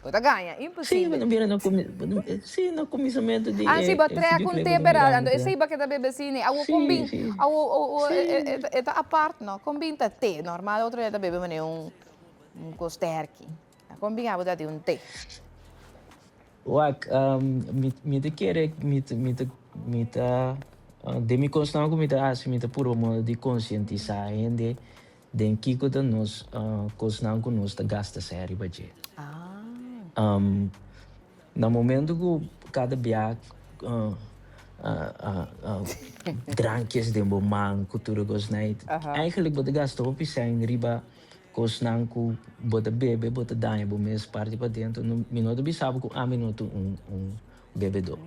Você ganha, impossível. Sim, no começamento de... Sim, você treia com té, pero esse aí que bebe assim, a combina, é a parte, não? Combina té, normal, outro é bebe costerki. Combina você de té. Wak, me quer de me constar com me puro modo de conscientizar ainda de que quando nós constar com nós gasta sério budget. No momento que cada viagem drankjes de man cultura gosnait eigenlijk wat gasto op zijn riba cosnan ku bota bebe bota danha bo mes parte para dentro no minuto bisabo ku a minuto bebedo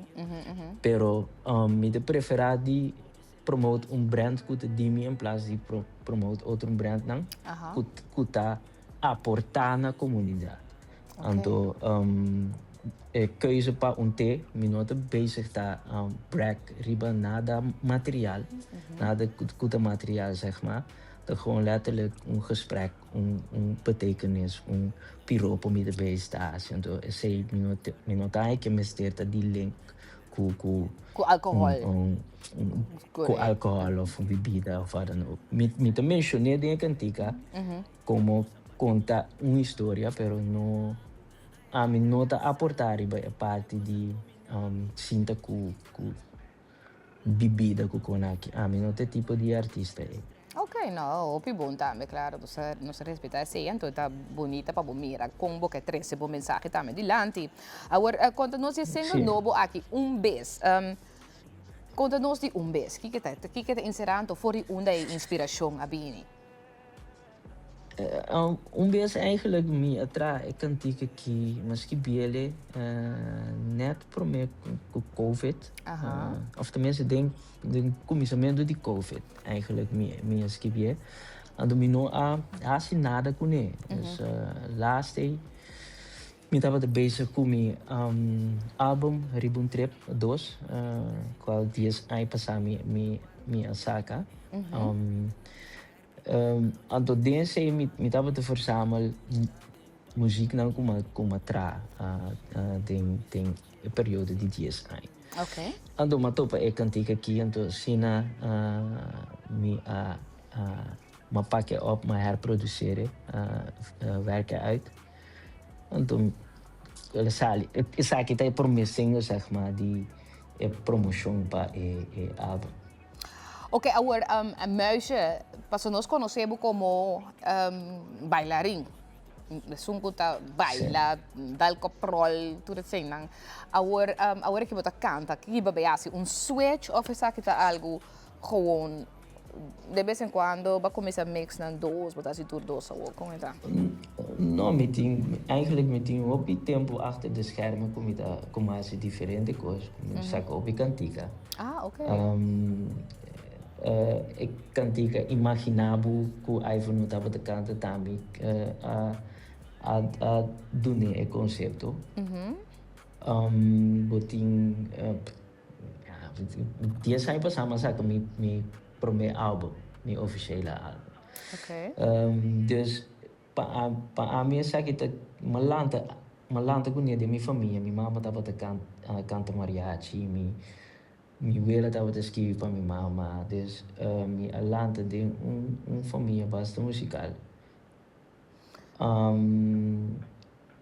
pero me de preferar di promote brand ku te dimi em place de promote outro brand não ku ta aportar na comunidade. Então, keuze para té, minuto bezig está brek riba nada materiaal, nada goede materiaal zeg maar. Dat gewoon letterlijk gesprek, betekenis, piropo met de bezig. Então, esse minuto aí que mistura die link com alcohol. Com alcohol of bebida of wat dan ook. Met mencionar de cantica como conta uma história, pero no a mim nota aportar a parte de sinta com bebida com conaki. A mim nota tipo de artista é. Ok, não, o bom também, claro, não se respeita assim, então está bonita para mira, combo que trece bom mensagem também dilante. Agora, quando nós dizemos novo aqui, Bes. Conta-nos die umbes. Kijk inserando voor die unda inspiração abini. Umbes eigenlijk me atra. Ik kan tikken ki, misschien biele net pro me COVID. Of tenminste denk commissament die COVID eigenlijk me skibie. En domino hasi nada kune. Dus laatste. Ik ben bezig met mijn album Ribbon Trip 2, qual dias ai passar mi Osaka. Anto dense mi estava te verzamelen muziek nou kuma tra tem periode de dias ai. Okay. Anto matopa e kantika aqui anto sina mi ma pakken op, maar herproduceren, werken uit. Anto isa kita promissing zeg maar die promotion pa album. Ok, agora muisje, paso nos conocemos como bailarín. Sunguta baila, dal control, tudo assim, não. Agora que você canta, que você assim switch of is kita algo gewoon de vez em quando vai começar a mix na dois, botar assim tudo dois ou como é tá? Não, eigenlijk met die op die tempo achter de schermen kom je diferente coisas. Saca op die cantica. Ah, ok. Ik cantica imaginabo que Ivan não estava de cantar também a doen e concepto. Botin dia sai passama saca mi primeiro álbum, meu officiële álbum. Okay. Dus para mim sabe que malanta com de minha família, minha mama estava canta mariachi, minha abuela estava a escrever para minha mama, dus minha alanta de família bastante musical.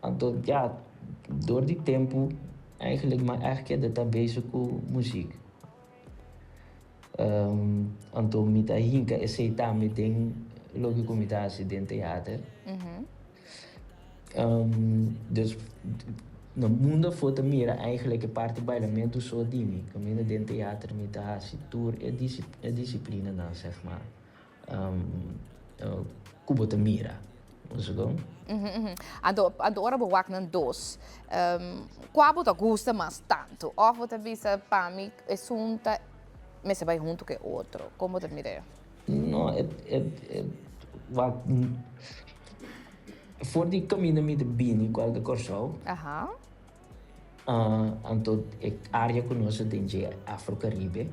Então ja, door die tempo eigenlijk maar eigenlijk dat bezig com muziek. Anto mita hinka aceita me tem logo comitasse dentro teatro. Dus no mundo foto mira eigenlijk een parte bailamento zo die me. Camina dentro teatro me ta tour e disciplina dan zeg maar. Kubo te mira. Zo. Adora bewak nan dos. Qual você gosta mais tanto? Ou você visa para mim é sunta mas você vai junto que outro. Como te mire? Não, wat voor die caminho me de bini qual que corso. Anto área conosco dentro Afro-Caribe.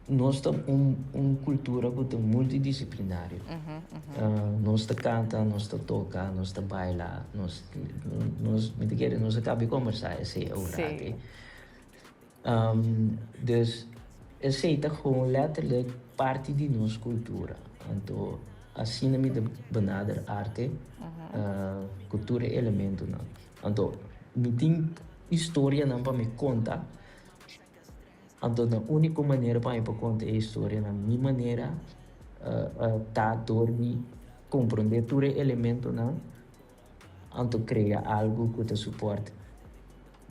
Nós temos cultura que é multidisciplinária. Nós canta, nós toca, nós baila, nós acaba de conversar esse horário. Dus aceita gewoon letterlijk parte de nossa cultura. Então, assim me de benader arte, cultura elemento não. Então, me tem história não para me contar. Então, a única maneira para me contar a história na minha maneira tá dormir compreender todo elemento não. Então, criar algo que te suporte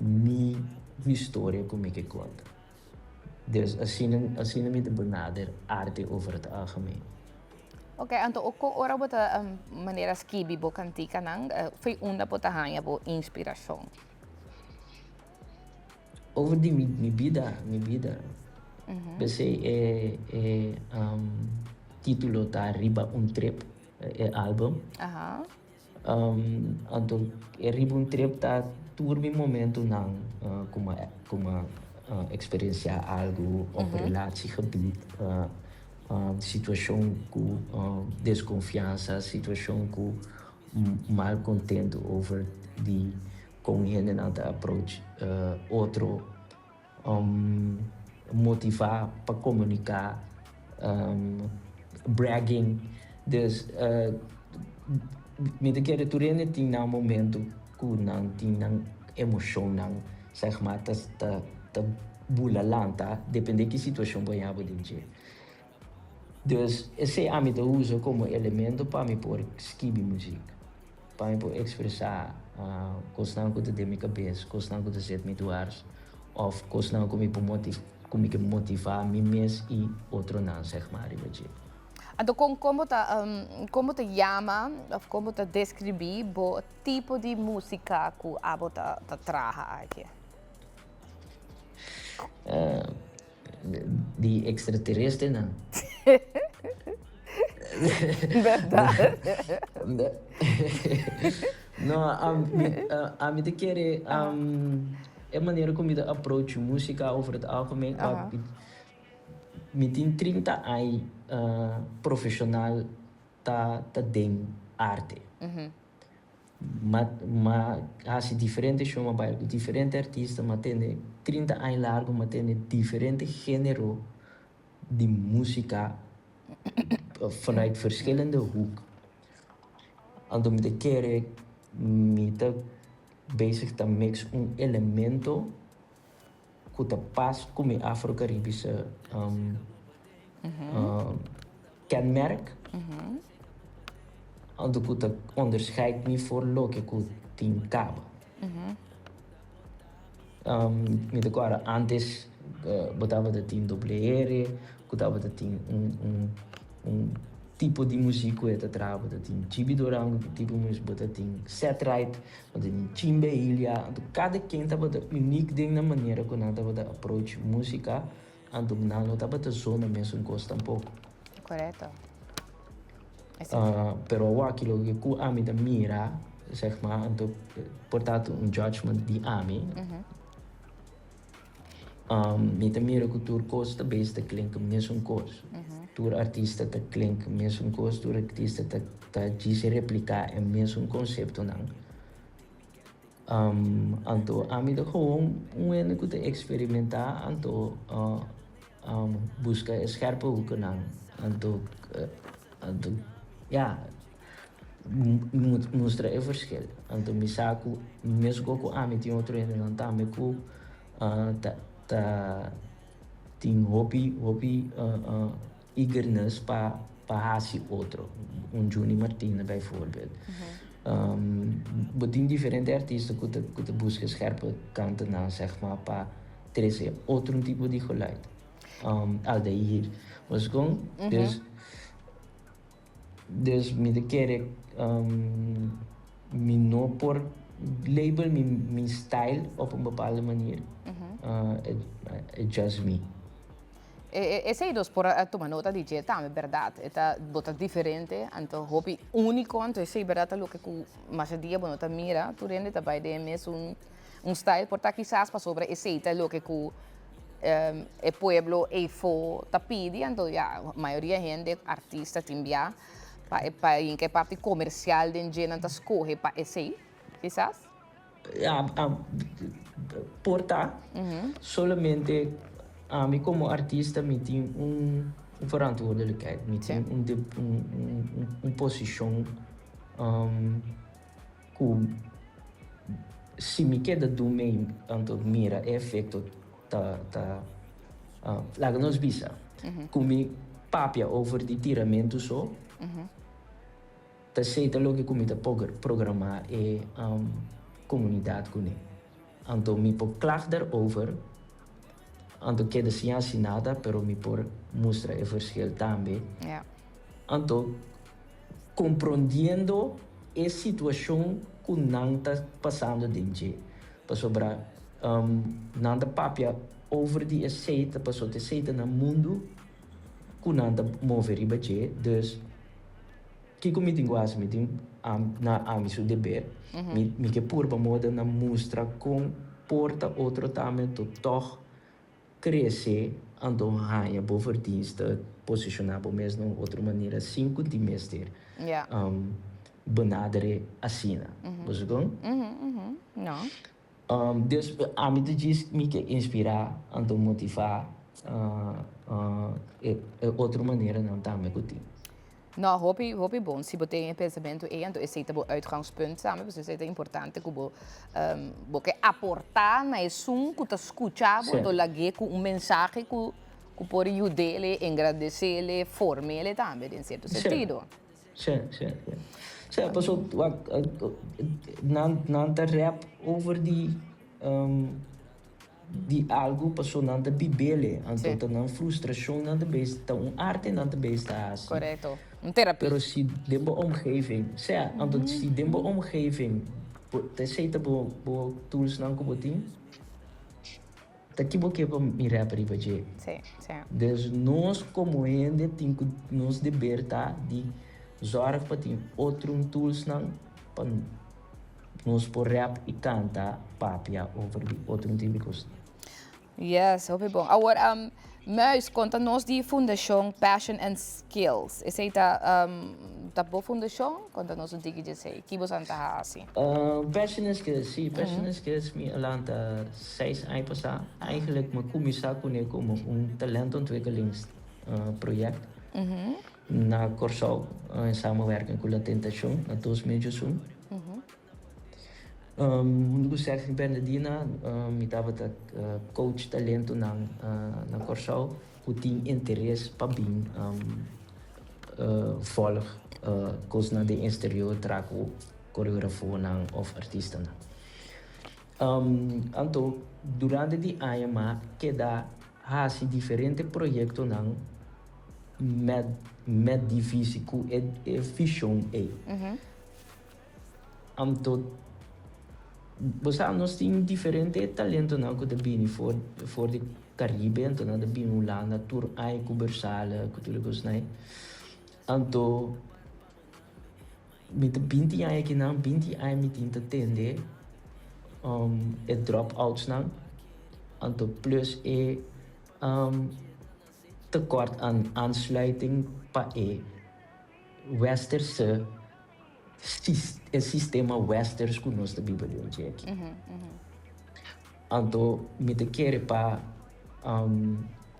minha história como é que conta. Dus assim me de benader arte over het algemeen. Ok, então o ora bota maneira skibi bo cantica nang foi onda bota hanya bo inspiração. Over die mi vida. Bese título tá Riba Trip album. Então Riba Trip tá turbi momento nang como experienciar algo op relatiegebied, situação com desconfiança, situação com mal contento over die conhecimento aan de approach, outro motivar para comunicar, bragging, dus met de keren toerennen die na momento que não tinha emoção não, zeg maar ta bulalanta, depende de que situação banhava dentro. Dus esse âmbito eu uso como elemento para me pôr skibi música, para me pôr expressar coisas que eu tenho na minha cabeça, coisas que eu sei me doar, ou coisas que eu me pôr como que motivar mim mesmo e outro não, zeg maar, weet je. Então, como te chama, ou como te descrever o tipo de música que abo ta traga aqui? Die extraterrestre, não. Verdade. Não, a mim te querer, é maneira como eu approach música over het algemeen. Me tem 30 anos profissional ta den arte. Mas assim diferente show mas diferente artista mas tem 30 anos largo mas tem diferente gênero de música vanuit verschillende hoek. En om te keren met bezig te mix elemento que pas com o Afro-Caribische kenmerk. En dat onderscheidt me voor loke que tem cabo. Met elkaar antes botava de team double R, botava de team tipo de música que eu trabalho, de team Chibidorango, tipo de música de team Setright, de team Chimbe Ilha, cada quem tava de unique ding na maneira que nós tava de approach música, então não tava de zona mesmo gosta um pouco. Correto. Pero aquilo que ku ami da mira, zeg maar, então portanto judgment de ami. Met de mira cultuur koos de beste klinken mesmo koos. Tour artista te klinken mesmo koos, tour artista te dice replicar en mesmo concepto nang. Anto ami de gewoon een que te experimentar, anto busca scherpe hoeken nang. Anto ja, mostra é verschil. Anto misaku mesmo com ami tem outro ene não tá me ku tem hobby eagerness para hacer outro. Johnny Martina bijvoorbeeld. Tem diferentes artistas que te busca scherpe kanten na, zeg maar, para trazer outro tipo de geluid. Aldair. Was gewoon, dus me de keren, me no por label mijn style op een bepaalde manier. Just me. Ese dos por tomar nota de que también verdad, está bota diferente, então hobby único, então esse verdade lo que mais dia bueno tá mira, tu rende tá vai de mes style porta quizás para sobre esse tá lo que el pueblo fo tá pidi, então já maioria gente artista timbia para em que parte comercial de gente tá escolhe para esse, quizás. Porta solamente a mim como artista me tem verantwoordelijkheid, me tem posição que se me queda do meio anto mira efeito lá nos bisa com me papia over de tiramento só tá aceita logo que me tá programar e comunidade com ele anto me por klaag daarover anto queda sem assinada pero me por mostra o verschil também anto compreendendo a situação que não está passando dentro para sobrar não está papia over die aceita para só te aceita no mundo que não está mover ribache dus que como tem quase me tem na amigo deber me que por moda na mostra com porta outro também toch crescer então raia boverdienste posicionar por mesmo outra maneira assim que de mestre benaderen assina was gewoon não dus a mim diz me que inspirar então motivar outra maneira não também que tem. Nou, hobby bom. Se você tem pensamento então esse é o uitgangspunt samen, dus é importante que você aportar na som que você escuta, então lage com mensagem que pode ajudar ele, agradecer ele, formar ele também, em certo sentido. Sim. Passou não rap over die de algo passou na de bibele, então não frustração na de besta, arte na de besta assim. Correto. Terapie. Pero si dembo omgeving, então si dembo omgeving, te sei bo tools nang kuboting, taki bo que para mirar para ibaje. Sim, sim. Dus nós como ende tinko nos deber tá de zorg para tem outro tools nang pan nos por rap e canta papia over die outro tipo de coisa. Yes, heel bom. Agora, Muis, conta-nos de Fundação Passion and Skills. Essa é a boa fundação? Conta-nos o que você que você está assim. Passion and Skills, sim. Passion and Skills, me alanta 6 anos passar. Eigenlijk, me começar como talentontwikkelingsproject. Na Corsol, in samenwerking met La Tentation, na 2001. Quando eu em Bernardina, eu estava coach talento na Corsol, eu tinha interesse para vir volgen, coisa na de exterior, trago coreografo of artista. Então, durante die ano, que dá diferentes projetos met divisie ku vision Então, você nós temos diferentes talentos na que bem for de Caribe, então na bem Holanda, tour ai Cubersala, que tudo isso né. Então, met 20 anos que não 20 anos me tinha atender, dropouts não, então plus tekort aan aansluiting para westerse sistema westers que nós também podemos aqui. Então, me quer para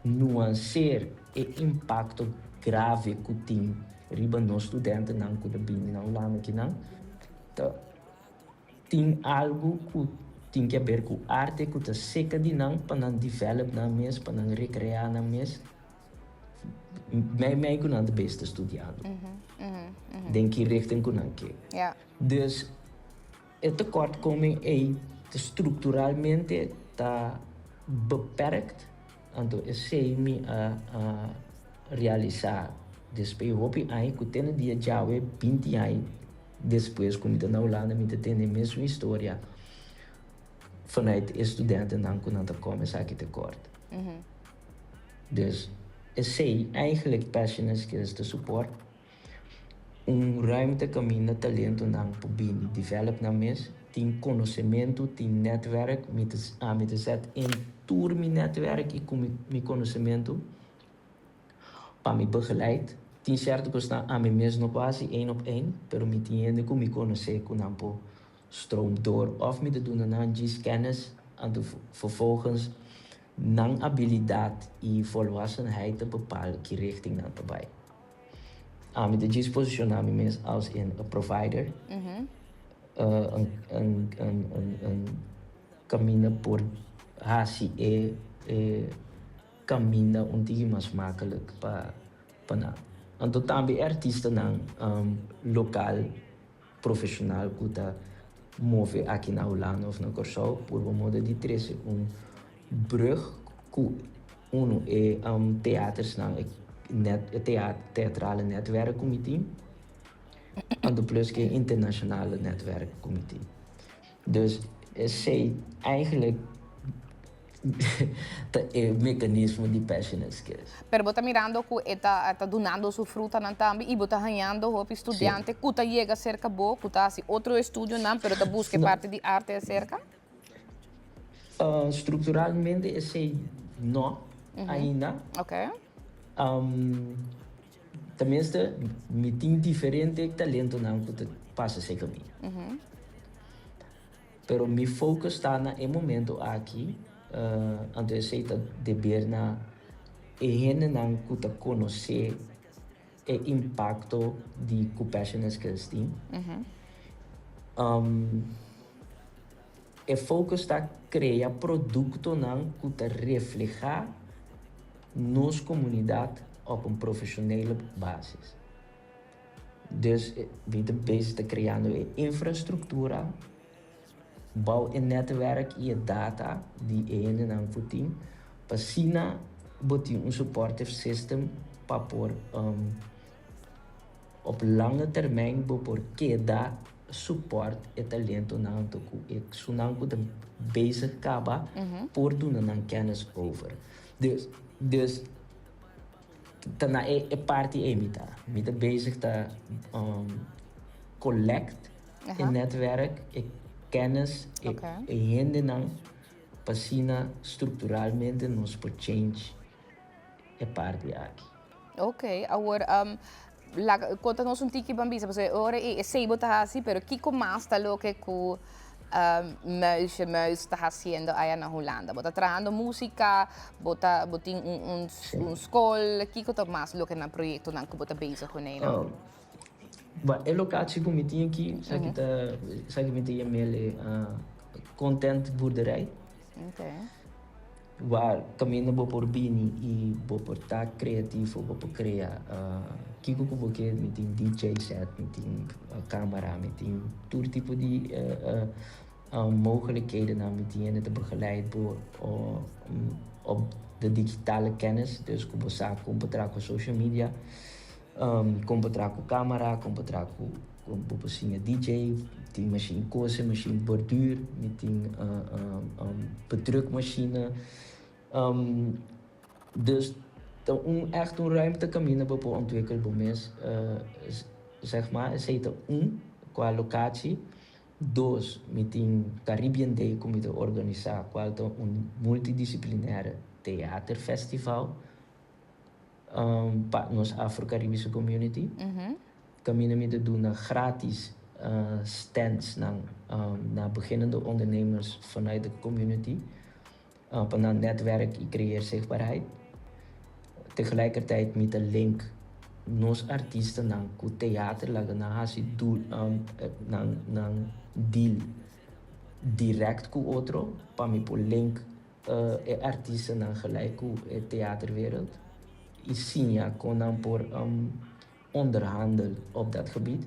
nuancear o impacto grave que tem riba nos estudantes não que também não lá aqui não. Tem algo que tem que ver com arte que está seca de não para não develop na mes, para não recrear na mes. Mij kunnen de beste studiando. Denk je richting kunnen kijken. Ja. Dus het tekortkoming is structuralmente está beperkt. Então é semi a realizar. Depois hoop je eigenlijk que dia já é 20 anos depois como na Holanda me tem a mesma história. Vanuit studenten dan kunnen dat komen zaken tekort. Dus sei eigenlijk passion and skills te support ruimte caminho talento não pobini develop na mes tem conhecimento tem netwerk met zet in tour mijn netwerk e com mijn conhecimento para me begeleid tem certo que está a mim mesmo no passe 1 op 1 pero me tiende com me conhecer com ampo stroom door of me te doen aan kennis en vervolgens nang habilidade e volwassenheid te bepalen die richting naar erbij. Met de posicionar-me mesmo als een provider, een caminho por hasi caminho onde mais makkelijk para na. Então também artista nang local profissional que tá move aqui na Holanda of na Corsol por modo de trazer brug ku uno theaters theatrale netwerkcomité en de plus que internationale netwerkcomité. Dus zij eigenlijk het mecanismo de passion and skills. Pero você mirando que está donando sua fruta não também e você ganhando o estudante que está chega cerca bo, que está assim outro estúdio não, pero está busca parte de arte cerca. Structuralmente é não ainda. Ok. Tenminste, me tem diferente talento não que passa esse caminho. Pero mi focus está na momento aqui, então eu sei de ver na gente não que conhecer o impacto de compassion and skills tem. O focus está criar produto não que refleja nos comunidade op profissionele basis. Dus we zijn bezig te creëren infrastructuur bouw een netwerk in je data die ene dan voeting. Pasina boting een supportive system voor op lange termijn voor keda support het talento na toku. Ik sunang de bezig kaba voor doen dan kennis over. Dus tana e party emita. Mita bezig te collect in netwerk, kennis, hende nang pasina structuralmente nos por change e party aqui. Ok, agora conta-nos um tiki bambisa, porque ora é sebo tá assim, pero kiko mais tá lo que com muis tá fazendo aí na Holanda. Bota traindo música, botin school, kiko tá mais lo que na projeto não que bota bezig com ele. Ba e locatie kom met aqui, zeg ik met die mele content boerderij. Okay. Waar caminho bo por bini e bo por tá criativo, bo por criar kiko ko bo ke met een DJ set, met een camera, met een tour tipo die mogelijkheden na met die en te begeleid bo op de digitale kennis, dus ko bo sa ko betraco social media. Com betraco camera, com betraco DJ, die machine kozen, machine borduur, met die bedrukmachine. Dus echt een ruimte camino voor ontwikkelbomes, zeg maar, is heet qua locatie. Dus met een Caribbean Day kom je organiseren, qua een multidisciplinaire theaterfestival. Para nos Afro-Caribische community. Kami namin doen gratis stands naar beginnende ondernemers vanuit de community. Van een netwerk, ik creëer zichtbaarheid. Tegelijkertijd met de link nos artiesten naar theater lagen naar hasi doel naar deal direct ku otro. Pami po link artiesten naar gelijk ku theaterwereld. Isinia kon dan voor onderhandel op dat gebied.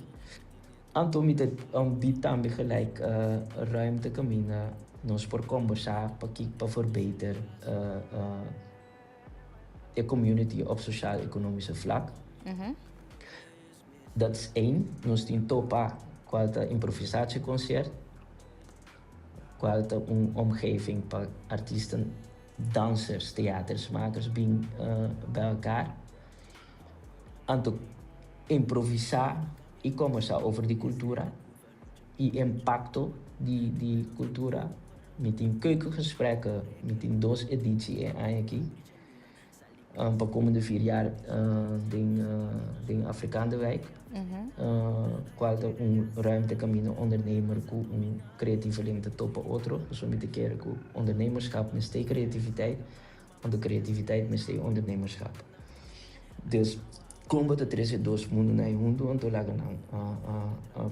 En toen met het biedt dan gelijk ruimte camina, nos voor conversa, pa verbeter de community op sociaal-economische vlak. Dat is één. Nos tin topa qua improvisatieconcert, qua een omgeving para artiesten, dansers, theatersmakers bij elkaar. En te improvisar y conversar over die cultura y impacto die cultura met die keukengesprekken, met die dos editie eigenlijk. De komende 4 jaar ding Afrikaanse wijk. Qua een ruimte camino ondernemer, een creatieveling te toppen otro. Dus we moeten keren ondernemerschap met steeds creativiteit, en de creativiteit met steeds ondernemerschap. Dus como te trece dos mundos na junto, en te lagen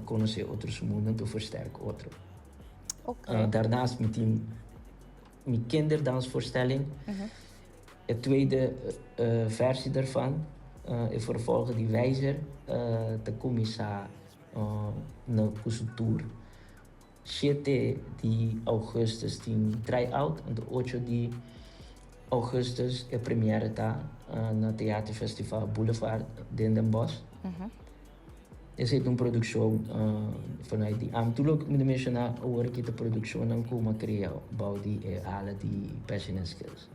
conhecer outros mundos, te versterken otro. Daarnaast met die kinderdansvoorstelling. De tweede versie daarvan, ik vervolg die wijzer te commissar na cultuur. 7 de augustus die try-out en de 8 de augustus de première ta na Theaterfestival Boulevard in Den Bosch. Er zit een productie vanuit die Amtulok met de mensen naar horen de productie en komen creëren, bouw die alle die passion en skills.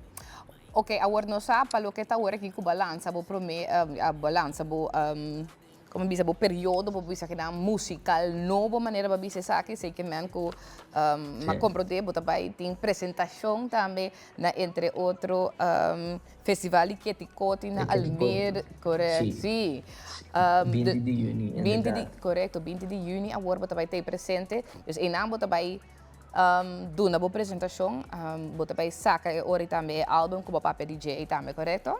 Ok, agora não sabe para o que está agora aqui com balança, a balança, como bisa, o período, o bisa que na musical, nova maneira para bisa aqui, sei que man com uma comprode, bota vai tem apresentação também na entre outro festival que te cote na Almere, correto? Sim. 20 de junho. 20 de, correto, 20 de junho agora bota vai ter presente, dus em nome bota vai doen na boa apresentação, bota vai saca ora também álbum com o papel DJ também, correto?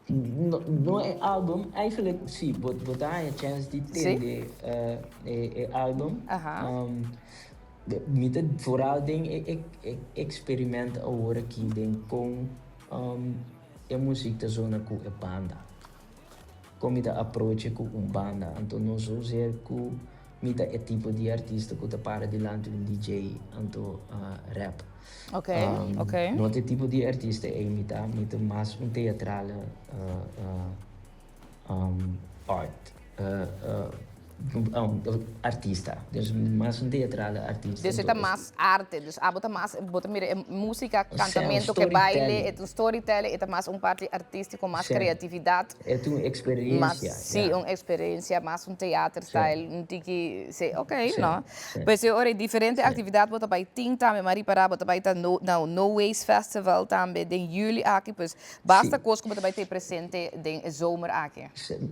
Não é álbum, eigenlijk sim, botar a chance de ter álbum. Met het vooral ding, ik experiment over aqui ding com a muziek te zona com a banda. Como da approach com banda, então não só ser com mita é tipo de artista que tá para delante um DJ anto rap. Ok, ok. Não é tipo de artista é mita mais um teatral art. Artista, dus mais um teatral artista. Dus het is mais arte, dus bota mais, bota meer música, Sim, cantamento, que storytelling. baile, é um storytelling, é mais parte artístico, mais Sim. criatividade. É uma experiência. Mas sim, uma experiência, mais teatro style, um tiki, sim, ok, não. Pois eu ora diferente atividade, bota bij Ting também, Marie Pará, bota bij No Waste Festival também, de juli aqui, pois basta coisa que bota bij ter presente de zomer aqui.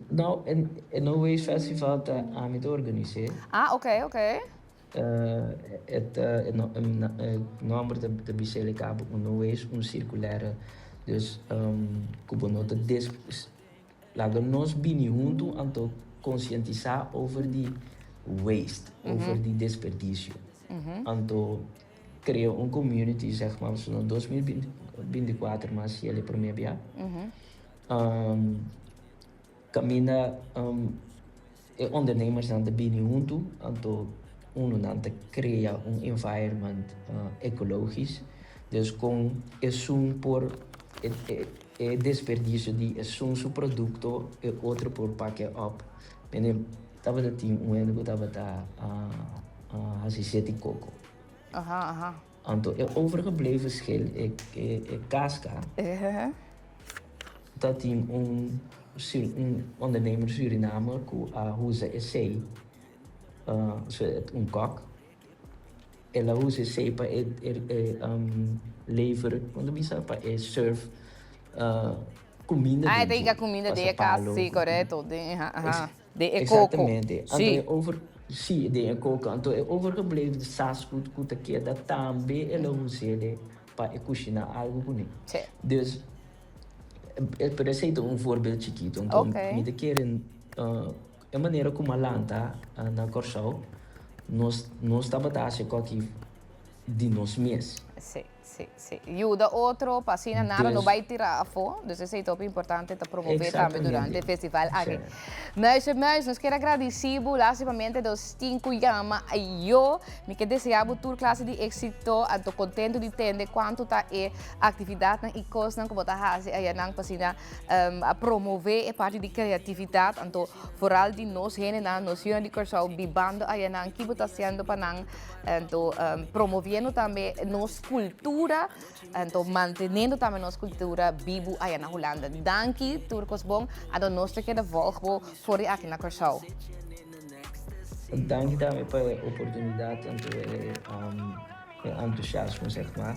Nou, en No Waste Festival tá a me organiseer. Ah, ok. Het nummer de Bicele Cabo No Waste, circulaire, dus kubonota laga nos bini junto anto conscientizar over die waste, over die desperdício. Anto criar community, zeg maar, zo'n 2024, mas ele promovia. Camina ondernemers aan de binnenhoen anto aan te creëren een environment ecologisch. Dus con es un por desperdício de es un su producto e outro por pakken op. Ben tava dat team ueno tava ta hasiseti coco. Aha. Anto overgebleven schil casca. Dat team een ondernemer Surinamer hoe ze essay een kok ela hoe ze essay pa lever quando bisa pa serve comida tem a comida de casa, sim, correto, de exatamente sim. Over sim, de coco então overgebleven de saasgoed que queda também ela hoe ze pa cozinhar algo bonito dus per esempio un voorbeeld chiquito, okay. Niet een keer in maniera como a lanta na Corsau, nós estava a coque de nós mesmos. Sim. E o outro, passina nada, não vai tirar a fo, dus é muito importante para promover também durante o festival aqui. Mas, nós quero agradecer, lastimamente, dos 5 llama e eu me quero desejar toda classe de êxito, estou contente de entender quanto tá é atividade e coisas que você faz aí na passina a promover a parte de criatividade, então vooral de nós gente na noção de Corsau bibando aí na que você está sendo para nang, então promovendo também nossa cultura. Então, mantendo também nossa cultura viva aí na Holanda. Dank Turcos Bom, a nós que de volgen voor je aqui na Corsau. Dank também pela oportunidade, entusiasmo, zeg maar,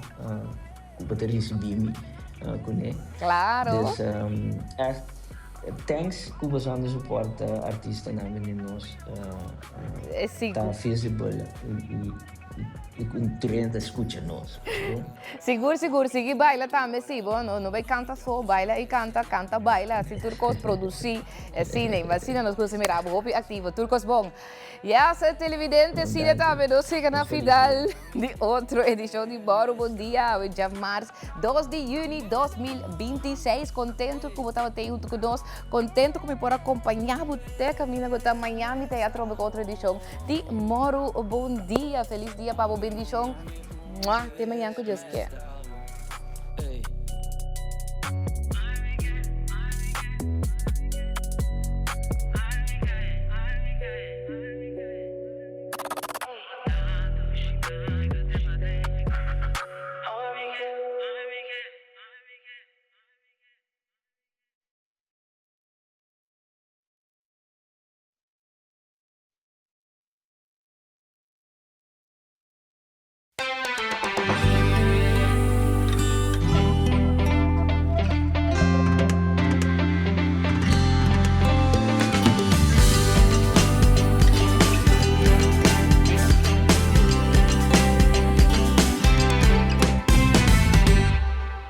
para receber-me, Claro. Dus echt, thanks que você anda suporta artista na nós, tá visible e com trenta escuta nós. Seguro, sigue baila também, sim, bom, não vai cantar só, baila e canta, baila, assim, Turcos produzir, cine, mas cine nós gostamos de mirar, hobby ativo, Turcos bom. E essa televidente, cine também, nós chega na final de outra edição de Moro Bom Dia, o dia março, 2 de junho de 2026, contento que você tem junto conosco, contento que me pode acompanhar você caminho com Miami Teatro com outra edição de Moro Bom Dia, feliz dia para o bendição. Até amanhã que Deus quer.